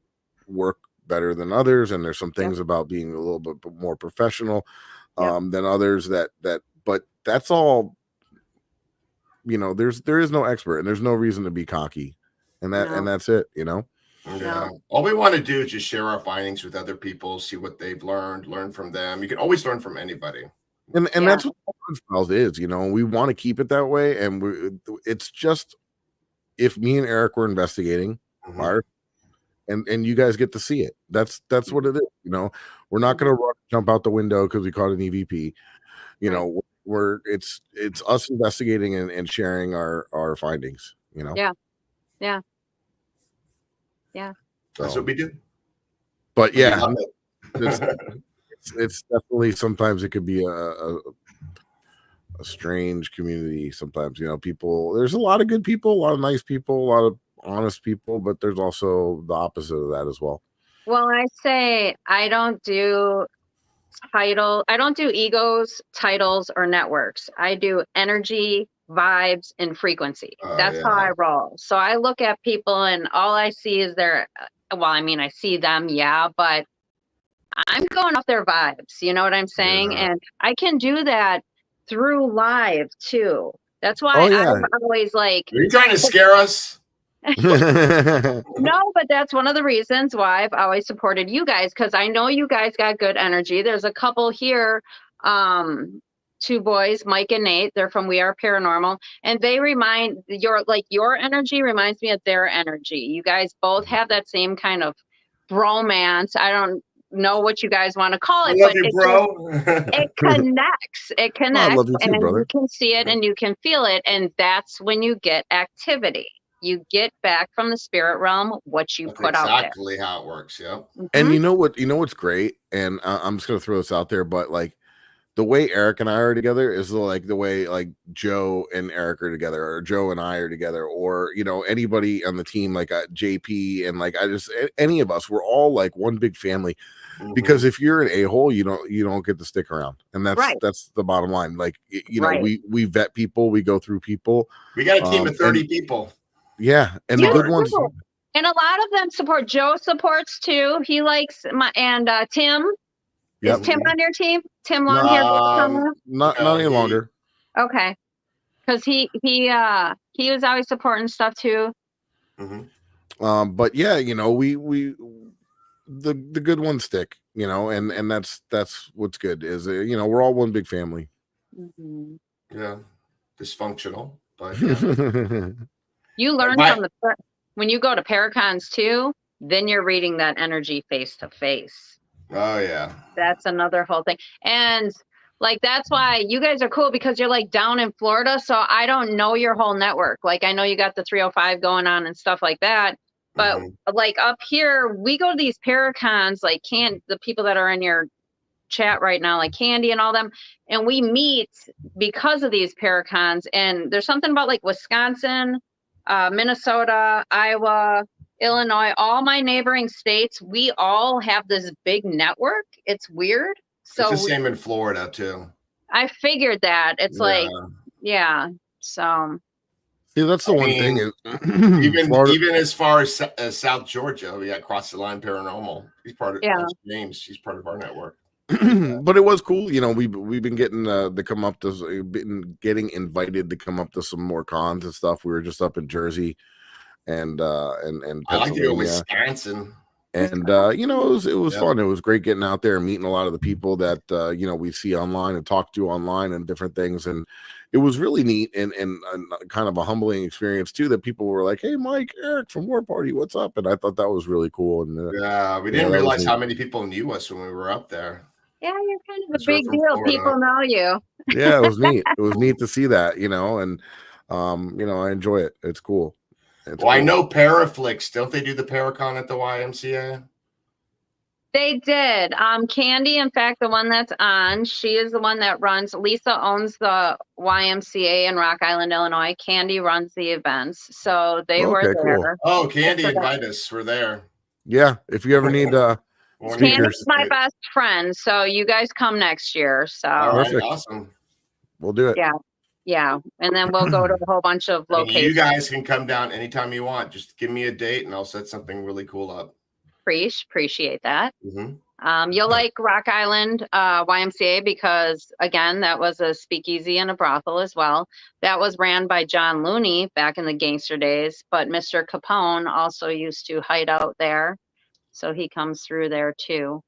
work better than others, and there's some things about being a little bit more professional than others. But that's all. There is no expert, and there's no reason to be cocky, and that's it. Yeah. All we want to do is just share our findings with other people, see what they've learn from them. You can always learn from anybody. And that's what Files is, we want to keep it that way. And it's just, if me and Eric were investigating fire and you guys get to see it, that's what it is. We're not going to jump out the window because we caught an EVP, it's us investigating and sharing our findings, Yeah. That's what we do. But yeah, it's definitely, sometimes it could be a strange community. Sometimes, people, there's a lot of good people, a lot of nice people, a lot of honest people, but there's also the opposite of that as well. Well, I say I don't do egos, titles, or networks. I do energy, vibes, and frequency. That's how I roll. So I look at people and all I see is I see them, but I'm going off their vibes. You know what I'm saying? And I can do that through live too. That's why I'm always like, are you trying to scare us? No, but that's one of the reasons why I've always supported you guys, because I know you guys got good energy. There's a couple here, two boys, Mike and Nate. They're from We Are Paranormal, and they remind your energy reminds me of their energy. You guys both have that same kind of bromance. I don't know what you guys want to call it, but it connects. It connects, I love you too, and brother. you can see it and you can feel it, and that's when you get activity. You get back from the spirit realm what you put out there. Exactly how it works. Yeah. And you know what's great, and I'm just gonna throw this out there, but like the way Eric and I are together is like the way like Joe and Eric are together, or Joe and I are together, or anybody on the team, like JP, and like any of us, we're all like one big family. Because if you're an a-hole, you don't get to stick around, and that's the bottom line. Like we vet people, we go through people. We got a team of 30 people. Yeah, and the good ones. And a lot of them support. Joe supports too. He likes Tim. Is Tim on your team? Tim Longhair? Not any longer. Okay, because he was always supporting stuff too. But yeah, we the good ones stick. And that's what's good is we're all one big family. Yeah, dysfunctional, but. You learn when you go to Paracons too, then you're reading that energy face to face. Oh yeah. That's another whole thing. And like, that's why you guys are cool, because you're like down in Florida. So I don't know your whole network. Like, I know you got the 305 going on and stuff like that. But like up here, we go to these Paracons, like the people that are in your chat right now, like Candy and all them, and we meet because of these Paracons. And there's something about like Wisconsin, Minnesota, Iowa, Illinois, all my neighboring states, we all have this big network. It's weird. So it's the same in Florida too. I figured that. It's so. See, that's the one thing. Even as far as South Georgia, we got Cross the Line Paranormal. He's part of James. She's part of our network. But it was cool, we've been getting to come up to, getting invited to come up to some more cons and stuff. We were just up in Jersey and I like to go Pennsylvania. Wisconsin. And you know, it was fun. It was great getting out there and meeting a lot of the people that you know, we see online and talk to online and different things. And it was really neat and kind of a humbling experience too, that people were like, "Hey, Mike, Eric from War Party, what's up?" And I thought that was really cool. And Yeah, we didn't realize how many people knew us when we were up there. Yeah, you're kind of a We're big from deal. Florida. People know you. Yeah, it was neat. It was neat to see that, you know, and you know, I enjoy it. It's cool. Well, I know Paraflix. Don't they do the Paracon at the YMCA? They did. Candy, in fact, the one that's on, she is the one that runs. Lisa owns the YMCA in Rock Island, Illinois. Candy runs the events. So they were there. Cool. Oh, Candy, invite us. We're there. Yeah, if you ever need Candy's speakers. my best friend. So you guys come next year. So all right, awesome. We'll do it. Yeah. And then we'll go to a whole bunch of locations. You guys can come down anytime you want. Just give me a date and I'll set something really cool up. Appreciate that. You'll like Rock Island YMCA because, again, that was a speakeasy and a brothel as well. That was ran by John Looney back in the gangster days, but Mr. Capone also used to hide out there, so he comes through there too.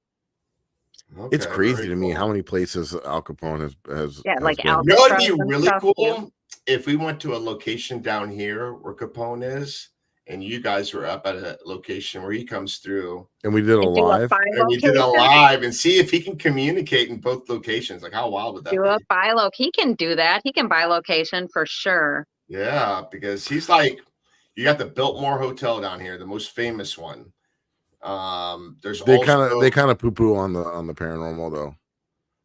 Okay, it's crazy to me how many places Al Capone has like been. Al. You know, it'd be really cool too. if we went to a location down here where Capone is, and you guys were up at a location where he comes through, and we did a live, and we did a live, and see if he can communicate in both locations. Like, how wild would that be? Do a buy loc. He can do that. He can buy location for sure. Yeah, because he's like, you got the Biltmore Hotel down here, the most famous one. There's they kind of poo-poo on the paranormal though.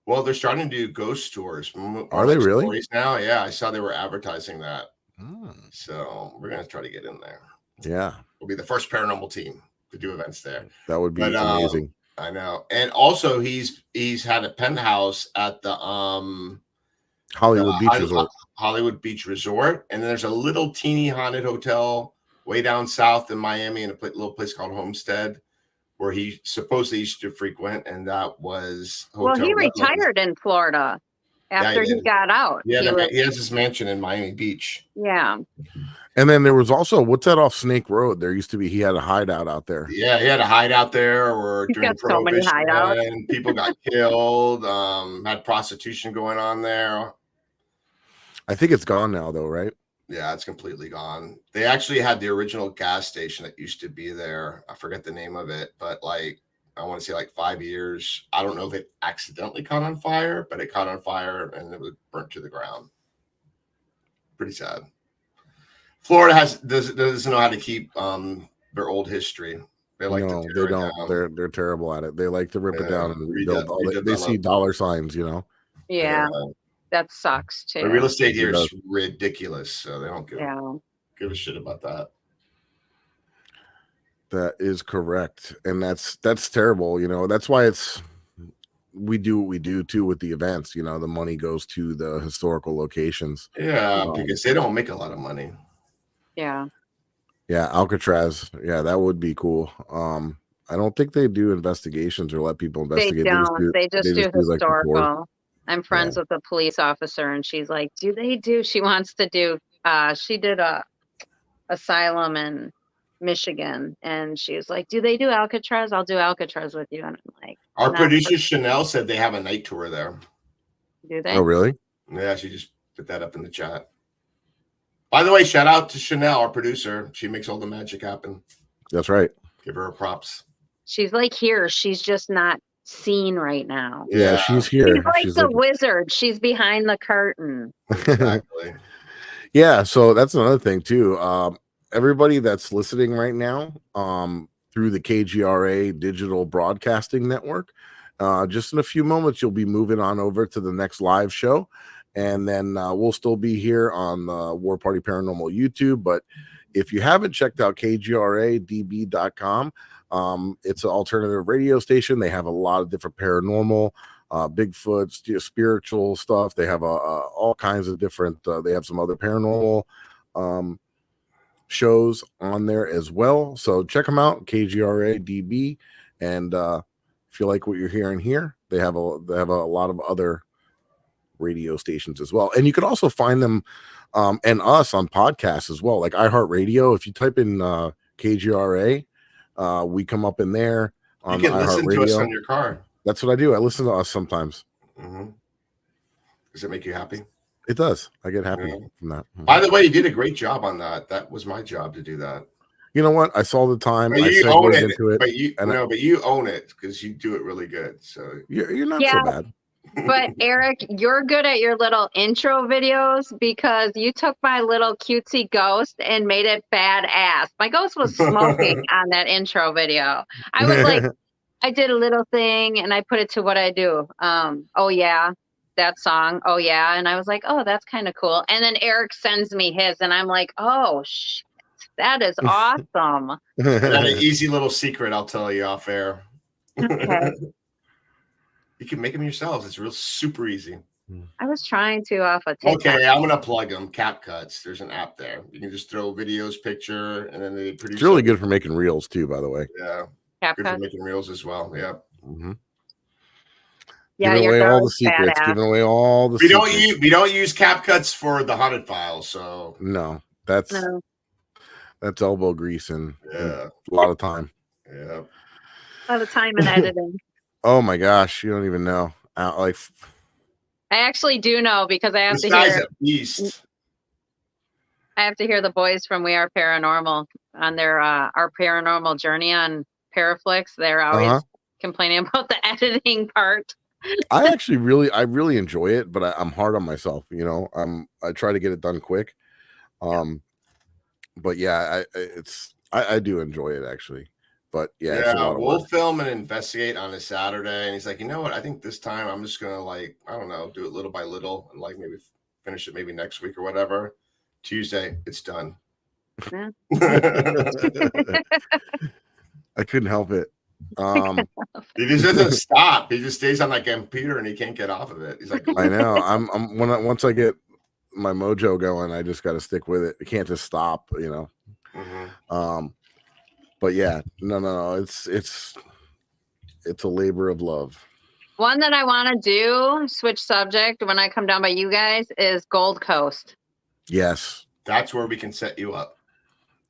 Well, they're starting to do ghost tours. Are they really now? Yeah, I saw they were advertising that. So we're gonna try to get in there. Yeah, we'll be the first paranormal team to do events there. That would be amazing. I know. And also he's had a penthouse at the Hollywood Beach Resort, and then there's a little teeny haunted hotel way down south in Miami in a little place called Homestead, where he supposedly used to frequent, and that was he retired in Florida after he got out. Yeah, he has his mansion in Miami Beach. Yeah. And then there was also, what's that off Snake Road? There used to be, he had a hideout out there. Yeah, he had a hideout there, or during Prohibition, so many hideouts. And people got killed. Had prostitution going on there. I think it's gone now, though, right? Yeah, it's completely gone. They actually had the original gas station that used to be there. I forget the name of it, but like, I want to say like 5 years. I don't know if it accidentally caught on fire, but it caught on fire and it was burnt to the ground. Pretty sad. Florida doesn't know how to keep their old history. They like to tear it down. They're terrible at it. They like to rip it down and rebuild. They see dollar signs, you know. Yeah, that sucks too. The real estate here is ridiculous, so they don't give a shit about that. That is correct, and that's terrible. You know, that's why we do what we do too with the events. You know, the money goes to the historical locations. Yeah, because they don't make a lot of money. Yeah. Yeah, Alcatraz. Yeah, that would be cool. I don't think they do investigations or let people investigate. They don't. They just do historical. Like I'm friends with a police officer, and she's like, "Do they do?" She wants to do. She did a asylum in Michigan, and she was like, "Do they do Alcatraz? I'll do Alcatraz with you." And I'm like, our producer Chanel said they have a night tour there. Do they? Oh, really? Yeah, she just put that up in the chat. By the way, shout out to Chanel, our producer. She makes all the magic happen. That's right. Give her props. She's like here. She's just not seen right now. Yeah, she's here. She's like the wizard. She's behind the curtain. Exactly. Yeah, so that's another thing too. Everybody that's listening right now through the KGRA Digital Broadcasting Network, just in a few moments, you'll be moving on over to the next live show. And then we'll still be here on the War Party Paranormal YouTube. But if you haven't checked out kgradb.com, it's an alternative radio station. They have a lot of different paranormal, Bigfoot, spiritual stuff. They have all kinds of different, they have some other paranormal shows on there as well. So check them out, KGRA-DB. And if you like what you're hearing here, they have a lot of other radio stations as well. And you could also find them and us on podcasts as well, like iHeartRadio. If you type in KGRA, we come up in there on you can listen to us iHeartRadio. on your car. That's what I do. I listen to us sometimes. Mm-hmm. Does it make you happy? It does. I get happy from that. By the way, you did a great job on that. That was my job to do that. You know what? I saw the time. But I you own it, into it. but you own it because you do it really good. So you're not so bad. But Eric, you're good at your little intro videos because you took my little cutesy ghost and made it badass. My ghost was smoking on that intro video. I was like, I did a little thing and I put it to what I do. Oh yeah, that song. Oh yeah. And I was like, oh, that's kind of cool. And then Eric sends me his and I'm like, oh shit, that is awesome. I got an easy little secret I'll tell you off air. Okay. You can make them yourselves. It's real super easy. I was trying to off a TikTok. Okay, I'm gonna plug them. CapCuts. There's an app there. You can just throw videos, picture, and then they produce. It's really good for making reels too, by the way. Yeah, good for making reels as well. Yeah. Mm-hmm. Yeah, giving away all the secrets. Badass. Giving away all the. We don't use CapCuts for the haunted files. So no, that's elbow grease and a lot of time. Yeah, a lot of time in editing. Oh my gosh, you don't even know. I actually do know because I have this to guy's hear. a beast. I have to hear the boys from We Are Paranormal on their our paranormal journey on Paraflix. They're always complaining about the editing part. I really enjoy it, but I'm hard on myself. You know, I try to get it done quick. But yeah, I do enjoy it actually. But yeah, we'll film and investigate on a Saturday. And he's like, you know what? I think this time I'm just gonna do it little by little and maybe finish it maybe next week or whatever. Tuesday, it's done. Yeah. I couldn't help it. He just doesn't stop. He just stays on that computer and he can't get off of it. He's like, I know. Once I get my mojo going, I just got to stick with it. I can't just stop. You know. Mm-hmm. But yeah, no. It's a labor of love. One that I want to do, switch subject, when I come down by you guys, is Gold Coast. Yes, that's where we can set you up.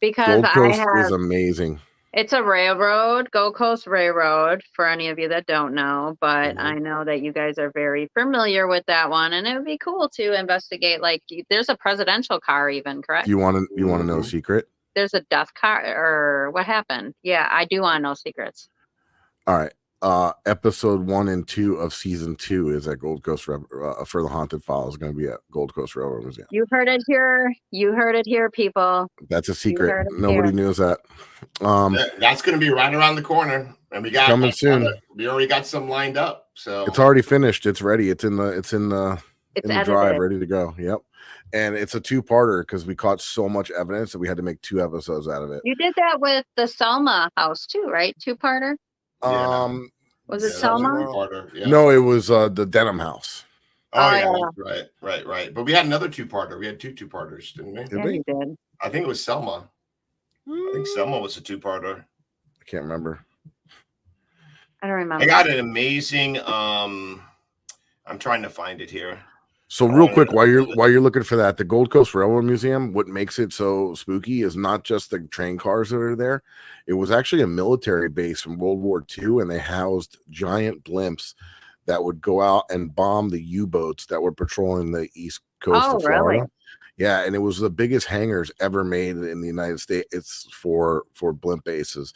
Because Gold Coast is amazing. It's a railroad, Gold Coast Railroad, for any of you that don't know. But I know that you guys are very familiar with that one, and it would be cool to investigate. Like, there's a presidential car, even, correct? You want to know a secret? There's a death car, or what happened? Yeah, I do want to know secrets. All right. Episode 1 and 2 of season 2 is at Gold Coast for the Haunted Files. Going to be at Gold Coast Railroad Museum. You heard it here. You heard it here, people. That's a secret. Nobody knew that. That's going to be right around the corner, and we got coming soon. We already got some lined up, so it's already finished. It's ready. It's in the drive, ready to go. Yep. And it's a 2-parter because we caught so much evidence that we had to make 2 episodes out of it. You did that with the Selma house too, right? 2-parter. Was it Selma? Yeah. No, it was the Denham house. Oh yeah, right. But we had another 2-parter. We had 2-parters, didn't we? Yeah, we did. I think it was Selma. I think Selma was a 2-parter. I can't remember. I don't remember. I got an amazing. I'm trying to find it here. So real quick, while you're looking for that, the Gold Coast Railroad Museum, what makes it so spooky is not just the train cars that are there. It was actually a military base from World War II, and they housed giant blimps that would go out and bomb the U-boats that were patrolling the east coast of Florida. Really? Yeah, and it was the biggest hangars ever made in the United States. It's for blimp bases,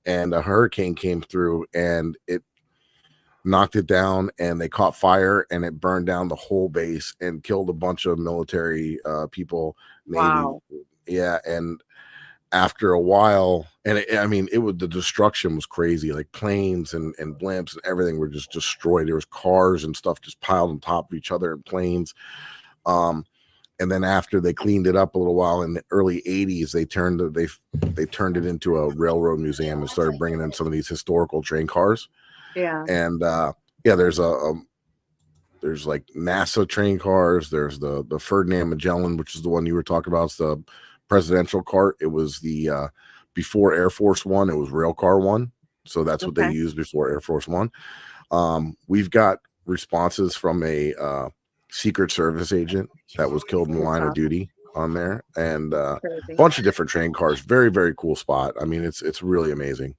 and a hurricane came through and it knocked it down, and they caught fire, and it burned down the whole base and killed a bunch of military people. Wow. Navy. Yeah, and after a while, and the destruction was crazy. Like planes and blimps and everything were just destroyed. There was cars and stuff just piled on top of each other, and planes. And then after they cleaned it up a little while in the early 80s, they turned it into a railroad museum and started bringing in some of these historical train cars. Yeah. And there's like NASA train cars. There's the Ferdinand Magellan, which is the one you were talking about. It's the presidential cart. It was the before Air Force One. It was Rail Car One. So that's what they used before Air Force One. We've got responses from a Secret Service agent that was killed in the line of duty on there, and a Crazy. bunch of different train cars. Very, very cool spot. I mean, it's really amazing,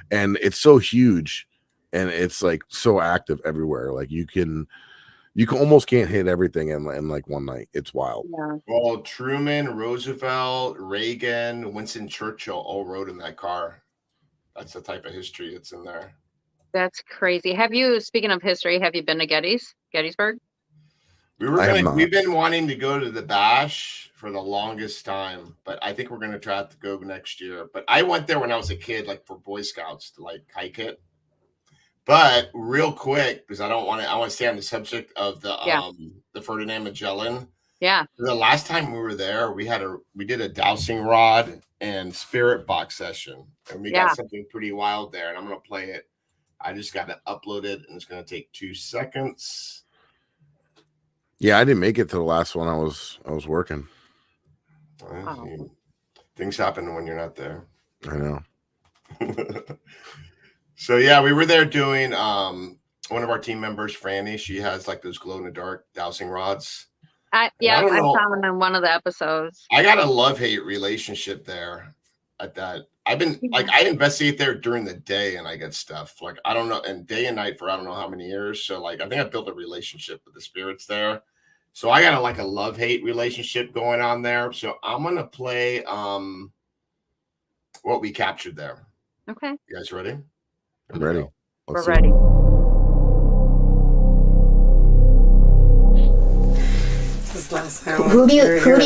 and it's so huge, and it's like so active everywhere. Like you can almost can't hit everything in like one night. It's wild. Yeah. Well, Truman, Roosevelt, Reagan, Winston Churchill all rode in that car. That's the type of history that's in there. That's crazy. Speaking of history, have you been to Gettysburg? We've been wanting to go to the Bash for the longest time, but I think we're gonna try to go next year. But I went there when I was a kid, like for Boy Scouts to like hike it. But real quick, because I want to stay on the subject of the Ferdinand Magellan. Yeah. The last time we were there, we did a dowsing rod and spirit box session, and we got something pretty wild there. And I'm gonna play it. I just got to upload it, and it's gonna take 2 seconds. Yeah, I didn't make it to the last one. I was working. Things happen when you're not there. I know. So yeah, we were there doing one of our team members, Franny. She has like those glow in the dark dowsing rods. I saw them in one of the episodes. I got a love-hate relationship there at that. I investigate there during the day and I get stuff like I don't know, and day and night for I don't know how many years. So like I think I built a relationship with the spirits there. So I got a love-hate relationship going on there. So I'm gonna play what we captured there. Okay. You guys ready? I'm ready. We're ready. Who do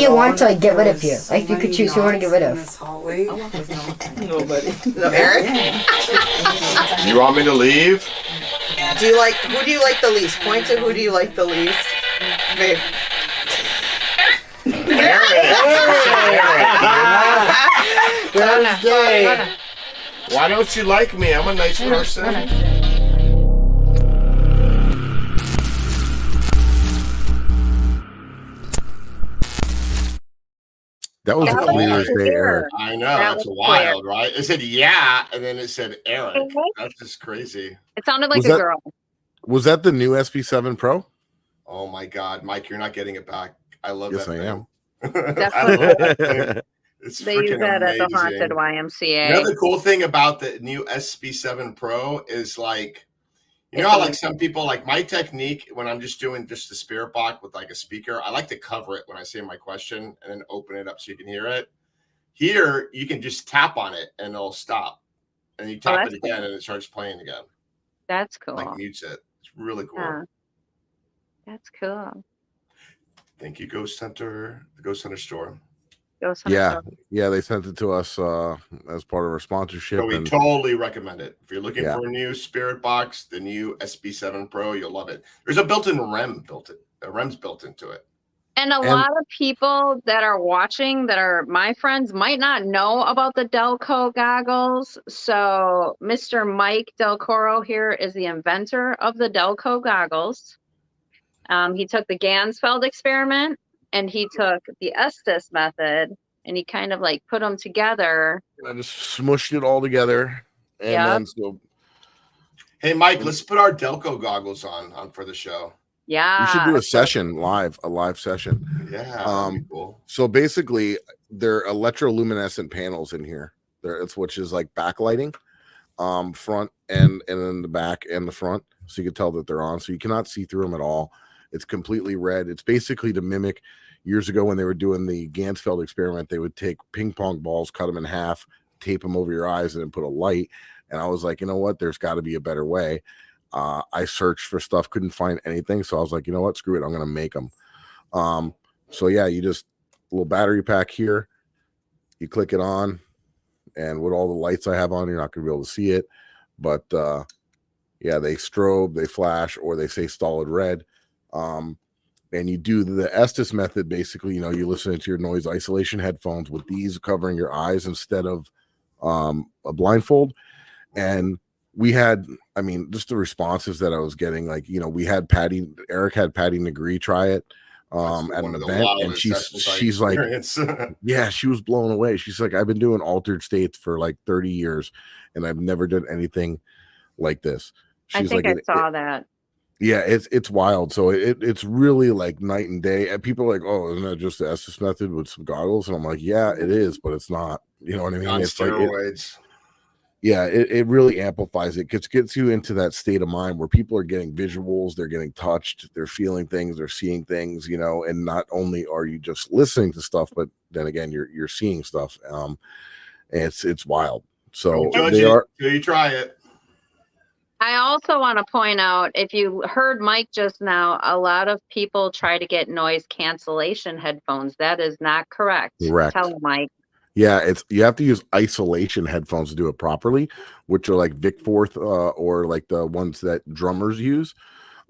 you want to get rid of here? Like if you could choose who you want to get rid of. Nobody. Eric? You want me to leave? Who do you like the least? Point to who do you like the least? Babe. That's gay. Why don't you like me? I'm a nice person. That was clear as day, Eric. I know. That's wild, right? It said yeah, and then it said Eric. That's just crazy. It sounded like a girl. Was that the new SP7 Pro? Oh my God, Mike, you're not getting it back. I love yes, that. I am. Definitely. It's they use that amazing. at the Haunted YMCA. You know, the cool thing about the new SP7 Pro is like, you know how like some people like my technique when I'm just doing just the spirit box with like a speaker, I like to cover it when I say my question and then open it up so you can hear it. Here, you can just tap on it and it'll stop. And you tap it again and it starts playing again. That's cool. Like mutes it. It's really cool. Yeah. That's cool. Thank you, Ghost Hunter, the Ghost Hunter store. Yeah, they sent it to us as part of our sponsorship. So we totally recommend it. If you're looking for a new spirit box, the new SB7 Pro, you'll love it. There's a built-in REM REM's built into it. And a lot of people that are watching that are my friends might not know about the Delco goggles. So Mr. Mike Delcoro here is the inventor of the Delco goggles. He took the Gansfeld experiment and he took the Estes method and he kind of like put them together. I just smushed it all together. And then hey, Mike, let's put our Delco goggles on for the show. Yeah. We should do a live session. Yeah. Cool. So basically they're electroluminescent panels in here. Which is like backlighting, front and then the back and the front. So you can tell that they're on. So you cannot see through them at all. It's completely red. It's basically to mimic years ago when they were doing the Gansfeld experiment. They would take ping pong balls, cut them in half, tape them over your eyes, and then put a light. And I was like, you know what? There's got to be a better way. I searched for stuff, couldn't find anything. So I was like, you know what? Screw it. I'm going to make them. So yeah, you just a little battery pack here. You click it on, and with all the lights I have on, you're not going to be able to see it. But yeah, they strobe, they flash, or they say solid red. And you do the Estes method. Basically, you know, you listen to your noise isolation headphones with these covering your eyes instead of a blindfold. And we had, I mean, just the responses that I was getting, like, you know, we had Eric had Patty Negree try it at an event, and she's like, yeah, she was blown away. She's like, I've been doing altered states for like 30 years and I've never done anything like this. She's I think like, I saw that. Yeah, it's wild. So it's really like night and day. And people are like, oh, isn't that just the Estes method with some goggles? And I'm like, yeah, it is, but it's not. You know what I mean? On It's like steroids. it really amplifies it. Gets you into that state of mind where people are getting visuals, they're getting touched, they're feeling things, they're seeing things, you know, and not only are you just listening to stuff, but then again, you're seeing stuff. And it's wild. So Don't judge they it are. till you try it. I also want to point out, if you heard Mike just now, a lot of people try to get noise cancellation headphones. That is not correct. Correct. Tell him, Mike. Yeah, you have to use isolation headphones to do it properly, which are like Vic Forth or like the ones that drummers use.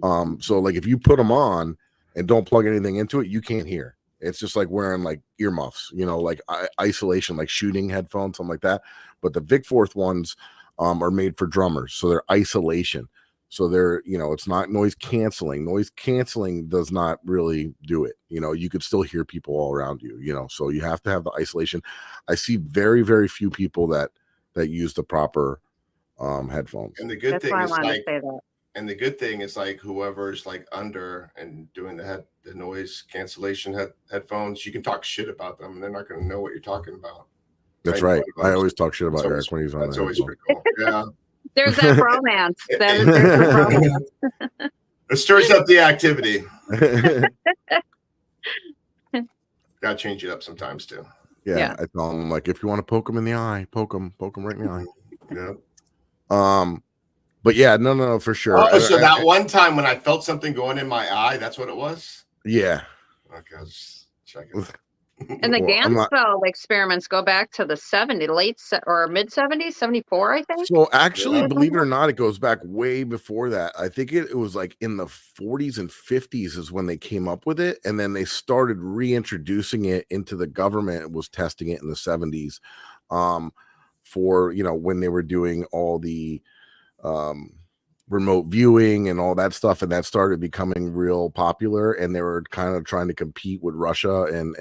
So like if you put them on and don't plug anything into it, you can't hear. It's just like wearing like earmuffs, you know, like isolation, like shooting headphones, something like that. But the Vic Forth ones are made for drummers, so they're isolation. So they're, you know, it's not noise canceling. Noise canceling does not really do it. You know, you could still hear people all around you, you know, so you have to have the isolation. I see very, very few people that use the proper headphones. And the good That's thing why I is wanted like, to say that. and the good thing is like whoever's like under and doing the noise cancellation headphones, you can talk shit about them and they're not going to know what you're talking about. That's right. I always talk shit about Eric when he's on. That's always pretty cool. Yeah. There's that bromance. There's the bromance. It stirs up the activity. Got to change it up sometimes too. Yeah. I tell them, like, if you want to poke them in the eye, poke them right in the eye. Yeah. But yeah, no, for sure. Oh, so that one time when I felt something going in my eye, that's what it was? Yeah. Okay, I was just checking. And the Gansfeld experiments go back to the 70s, or mid 70s, 74, I think. So actually, believe it or not, it goes back way before that. I think it was like in the 40s and 50s is when they came up with it. And then they started reintroducing it into the government and was testing it in the 70s for, you know, when they were doing all the remote viewing and all that stuff, and that started becoming real popular, and they were kind of trying to compete with Russia and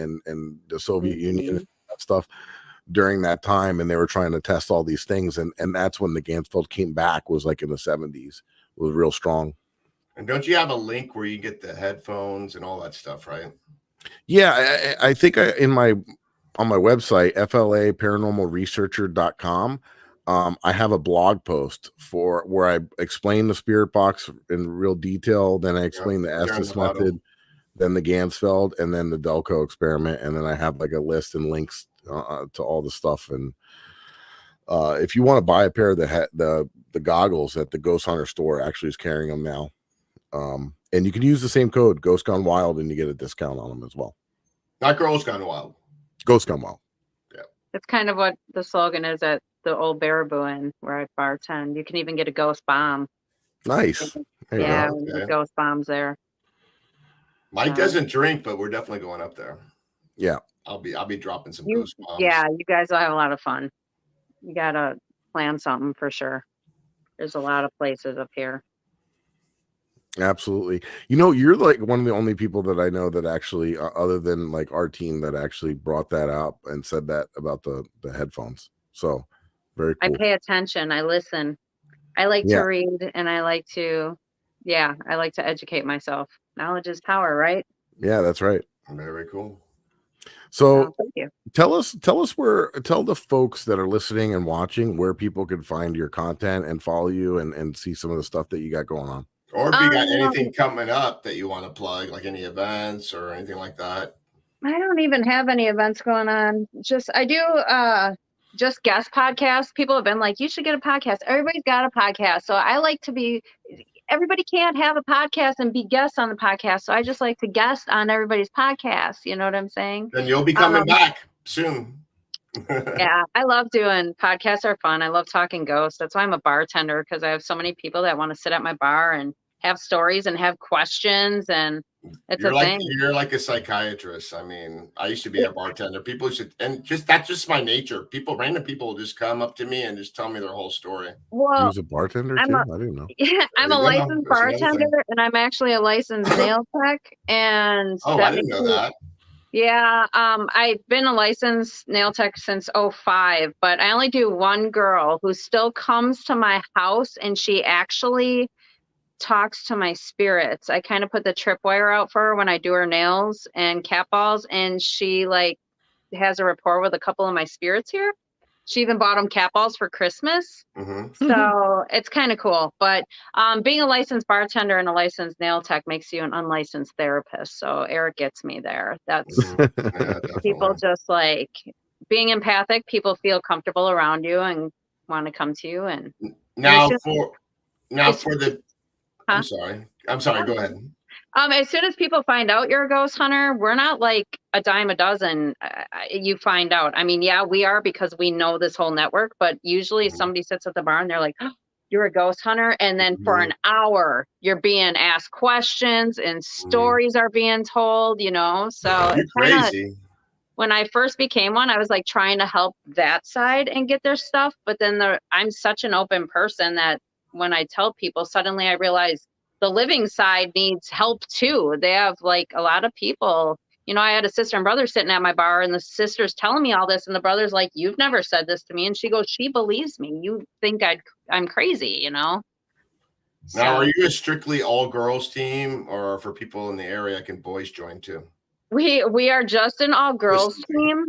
the Soviet Union and that stuff during that time, and they were trying to test all these things, and that's when the Gansfeld came back, was like in the 70s. It was real strong. And don't you have a link where you get the headphones and all that stuff, right? Yeah, I think on my website, flaparanormalresearcher.com, I have a blog post for where I explain the spirit box in real detail. Then I explain the Estes method, then the Gansfeld, and then the Delco experiment. And then I have like a list and links to all the stuff. And if you want to buy a pair of the goggles at the Ghost Hunter store, actually is carrying them now. And you can use the same code, Ghost Gone Wild, and you get a discount on them as well. Not Girls Gone Wild. Ghost Gone Wild. Yeah. It's kind of what the slogan is at the old Baraboo Inn where I bartend. You can even get a ghost bomb. Nice. Yeah, the ghost bombs there. Mike doesn't drink, but we're definitely going up there. Yeah. I'll be dropping some ghost bombs. Yeah, you guys will have a lot of fun. You gotta plan something for sure. There's a lot of places up here. Absolutely. You know, you're like one of the only people that I know that actually, other than like our team, that actually brought that up and said that about the headphones. So very cool. I pay attention. I listen. I like to read, and I like to educate myself. Knowledge is power, right? Yeah, that's right. Very cool. So thank you. Tell the folks that are listening and watching where people can find your content and follow you and see some of the stuff that you got going on. Or if you got anything coming up that you want to plug, like any events or anything like that. I don't even have any events going on. I do just guest podcasts. People have been like, you should get a podcast. Everybody's got a podcast. So I like to be, everybody can't have a podcast and be guests on the podcast. So I just like to guest on everybody's podcast. You know what I'm saying? Then you'll be coming back soon. Yeah, I love doing podcasts. Are fun. I love talking ghosts. That's why I'm a bartender, because I have so many people that want to sit at my bar and have stories and have questions, and it's thing. You're like a psychiatrist. I mean, I used to be a bartender. People should, and that's just my nature. Random people will just come up to me and just tell me their whole story. Well, he was a bartender too? I didn't know. Yeah, I'm a licensed bartender, and I'm actually a licensed nail tech. And I didn't know that. Yeah, I've been a licensed nail tech since 2005, but I only do one girl who still comes to my house, and she actually talks to my spirits. I kind of put the tripwire out for her when I do her nails and cat balls, and she like has a rapport with a couple of my spirits here. She even bought them cat balls for Christmas. So it's kind of cool. But being a licensed bartender and a licensed nail tech makes you an unlicensed therapist. So Eric gets me there. That's people just like being empathic. People feel comfortable around you and want to come to you. And now just, for the, huh? I'm sorry. Go ahead. As soon as people find out you're a ghost hunter, we're not like a dime a dozen. You find out. I mean, yeah, we are, because we know this whole network, but usually somebody sits at the bar and they're like, oh, you're a ghost hunter. And then for an hour, you're being asked questions and stories are being told, you know? So it's crazy. When I first became one, I was like trying to help that side and get their stuff. But then I'm such an open person that when I tell people, suddenly I realize the living side needs help too. They have like a lot of people, you know, I had a sister and brother sitting at my bar, and the sister's telling me all this, and the brother's like, you've never said this to me. And she goes, she believes me. You think I'm crazy, you know? Now, are you a strictly all girls team, or for people in the area, can boys join too? We are just an all girls team.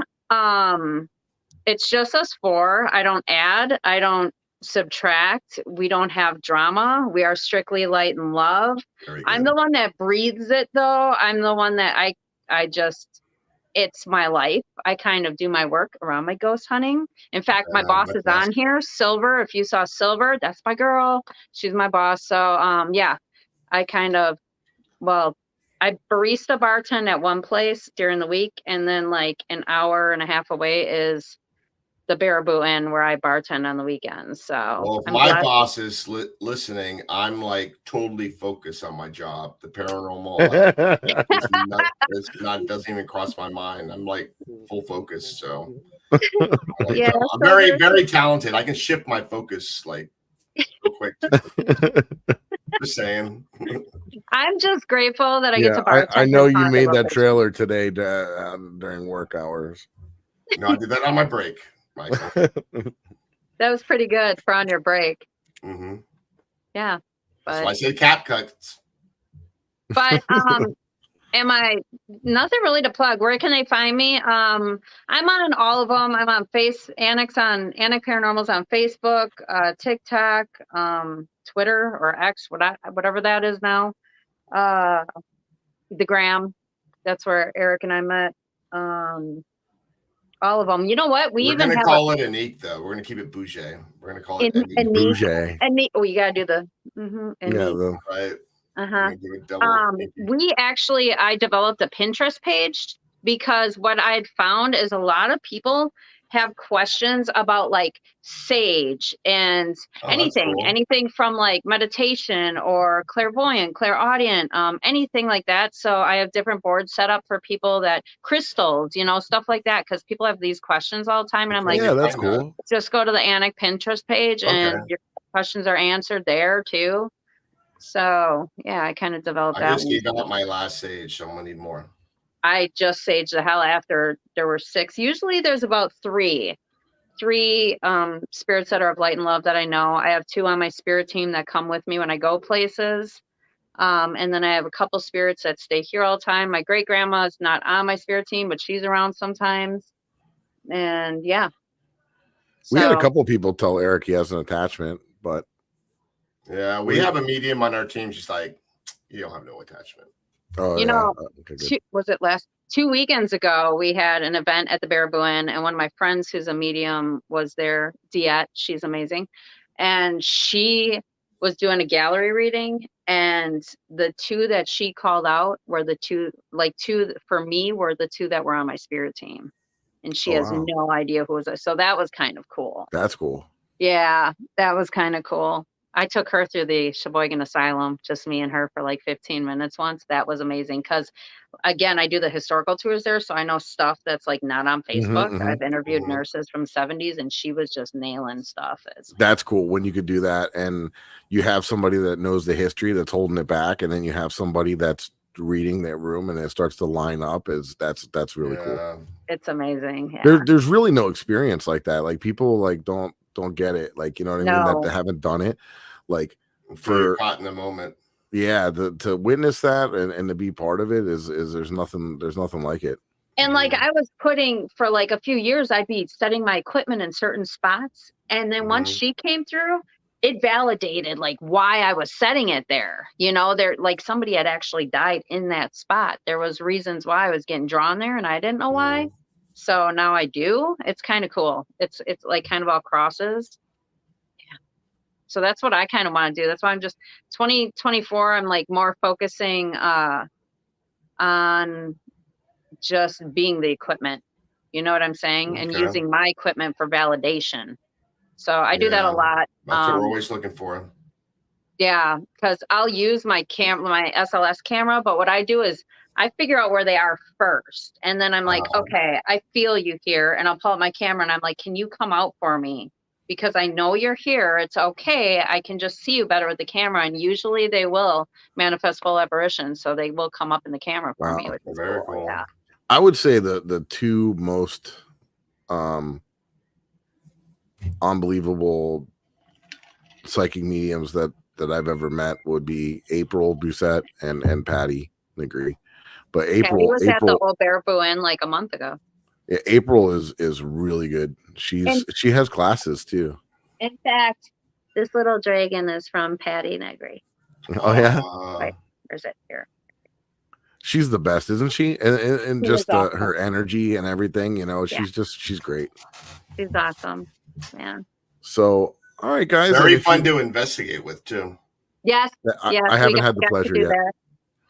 It's just us four. I don't add, I don't subtract. We don't have drama. We are strictly light and love. I'm the one that breathes it though. I'm the one that I just, it's my life. I kind of do my work around my ghost hunting. In fact, my boss is on here, Silver. If you saw Silver, that's my girl. She's my boss. So yeah, I kind of, I barista bartend at one place during the week, and then like an hour and a half away is the Baraboo Inn where I bartend on the weekends. So if my boss is listening, I'm like totally focused on my job. The paranormal doesn't even cross my mind. I'm like full focus. So I'm very, very talented. I can shift my focus like real quick. Just saying. I'm just grateful that I get to bartend. I know you made that trailer today during work hours. No, I did that on my break. That was pretty good for on your break. Yeah, but so I say cap cuts. But am I nothing really to plug? Where can they find me? I'm on all of them. I'm on ANNIK Paranormal's on Facebook, TikTok, Twitter or X, whatever that is now. The Gram. That's where Eric and I met. All of them. You know what? We're going to call it ANNIK, though. We're going to keep it bougie. We're going to call it ANNIK. Bougie. ANNIK. Oh, you got to do the. Right. I developed a Pinterest page because what I'd found is a lot of people have questions about like sage and anything from like meditation or clairaudient, anything like that. So I have different boards set up for people that crystals, you know, stuff like that. Cause people have these questions all the time. And I'm like, yeah, that's cool. Just go to the ANNIK Pinterest page and your questions are answered there too. So yeah, I kind of developed that. I just gave out my last sage, so I'm gonna need more. I just saged the hell after there were 6. Usually there's about three spirits that are of light and love that I know. I have 2 on my spirit team that come with me when I go places. And then I have a couple spirits that stay here all the time. My great grandma is not on my spirit team, but she's around sometimes. And yeah. We had a couple of people tell Eric he has an attachment, but yeah, we have a medium on our team. She's like, you don't have no attachment. Oh, you know, was it 2 weekends ago, we had an event at the Baraboo Inn, and one of my friends who's a medium was there, Diet. She's amazing. And she was doing a gallery reading, and the 2 that she called out were the 2 for me were the 2 that were on my spirit team. And she has no idea who was it. So that was kind of cool. That's cool. Yeah, that was kind of cool. I took her through the Sheboygan Asylum, just me and her for like 15 minutes once. That was amazing because, again, I do the historical tours there, so I know stuff that's like not on Facebook. I've interviewed nurses from 70s, and she was just nailing stuff. That's cool when you could do that, and you have somebody that knows the history that's holding it back, and then you have somebody that's reading that room, and it starts to line up. That's really cool. It's amazing. Yeah. There's really no experience like that. Like people like don't get it. Like, you know what I mean? That they haven't done it. Like for caught in the moment. Yeah, to witness that and to be part of it is there's nothing like it. And like I was putting for like a few years, I'd be setting my equipment in certain spots. And then once she came through, it validated like why I was setting it there. You know, there like somebody had actually died in that spot. There was reasons why I was getting drawn there and I didn't know why. So now I do. It's kind of cool. It's like kind of all crosses. Yeah. So that's what I kind of want to do. That's why I'm just 2024. I'm like more focusing on just being the equipment, you know what I'm saying? And using my equipment for validation. So I do that a lot. That's what we're always looking for. Yeah, because I'll use my SLS camera, but what I do is I figure out where they are first. And then I'm like, okay, I feel you here. And I'll pull up my camera and I'm like, can you come out for me? Because I know you're here. It's okay. I can just see you better with the camera. And usually they will manifest full apparitions. So they will come up in the camera for me, which is very cool. Yeah. I would say the two most unbelievable psychic mediums that I've ever met would be April Doucette and Patty Negri. But April, he was at the old Baraboo Inn like a month ago. Yeah, April is really good. She has classes too. In fact, this little dragon is from Patty Negri. Oh yeah. Right. Where's it here? She's the best, isn't she? And just awesome. Her energy and everything, you know, she's great. She's awesome, man. So, all right, guys. Very fun to investigate with too. Yes. I haven't had the pleasure yet.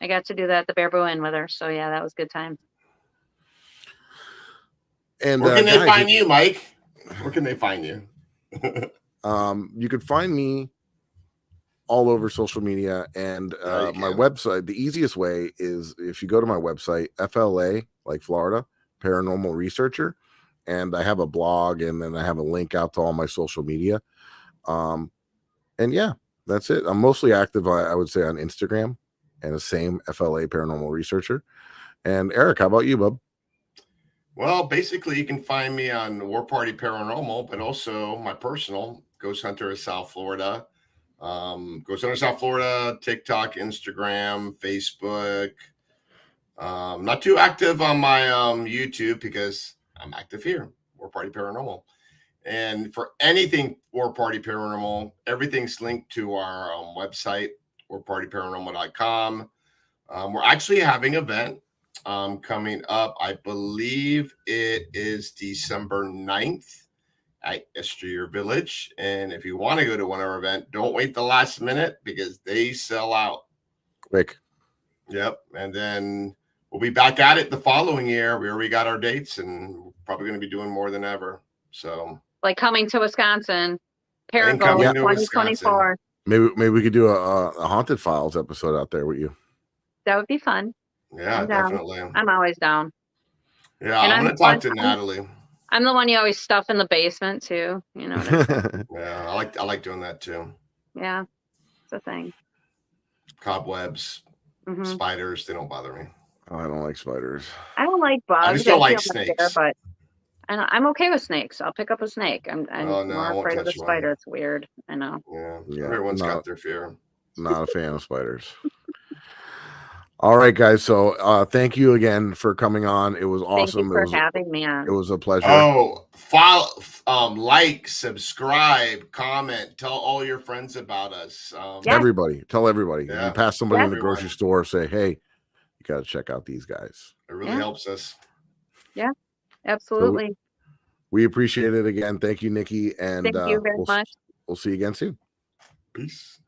I got to do that at the Baraboo Inn with her. So yeah, that was a good time. And where can they find you, Mike? Where can they find you? You can find me all over social media and my website. The easiest way is if you go to my website, FLA, like Florida, Paranormal Researcher, and I have a blog and then I have a link out to all my social media. And yeah, that's it. I'm mostly active, I would say, on Instagram and the same FLA Paranormal Researcher. And Eric, how about you, bub? Well, basically, you can find me on War Party Paranormal, but also my personal Ghost Hunter of South Florida. Ghost Hunter South Florida, TikTok, Instagram, Facebook. Not too active on my YouTube because I'm active here, War Party Paranormal. And for anything War Party Paranormal, everything's linked to our website, warpartyparanormal.com. We're actually having an event coming up. I believe it is December 9th at Estrier Village. And if you want to go to one of our events, don't wait the last minute because they sell out quick. Yep. And then we'll be back at it the following year. We already got our dates and we're probably going to be doing more than ever. So like coming to Wisconsin, Paragon 2024. Maybe we could do a Haunted Files episode out there with you. That would be fun. Yeah, definitely. I'm always down. Yeah, I'm going to talk to Natalie. I'm the one you always stuff in the basement too. You know. Yeah, I like doing that too. Yeah, it's a thing. Cobwebs, spiders, they don't bother me. Oh, I don't like spiders. I don't like bugs. I just don't like snakes. But I'm okay with snakes. I'll pick up a snake. I'm more afraid of the spider. It's weird. I know. Yeah. Everyone's got their fear. Not a fan of spiders. All right, guys. So thank you again for coming on. It was awesome. Thank you for having me on. It was a pleasure. Oh, follow, like, subscribe, comment, tell all your friends about us. Everybody, tell everybody. Yeah. You pass somebody in the grocery store, say, hey, you got to check out these guys. It really helps us. Yeah, absolutely. So we appreciate it again. Thank you, Nikki. And thank you very much. We'll see you again soon. Peace.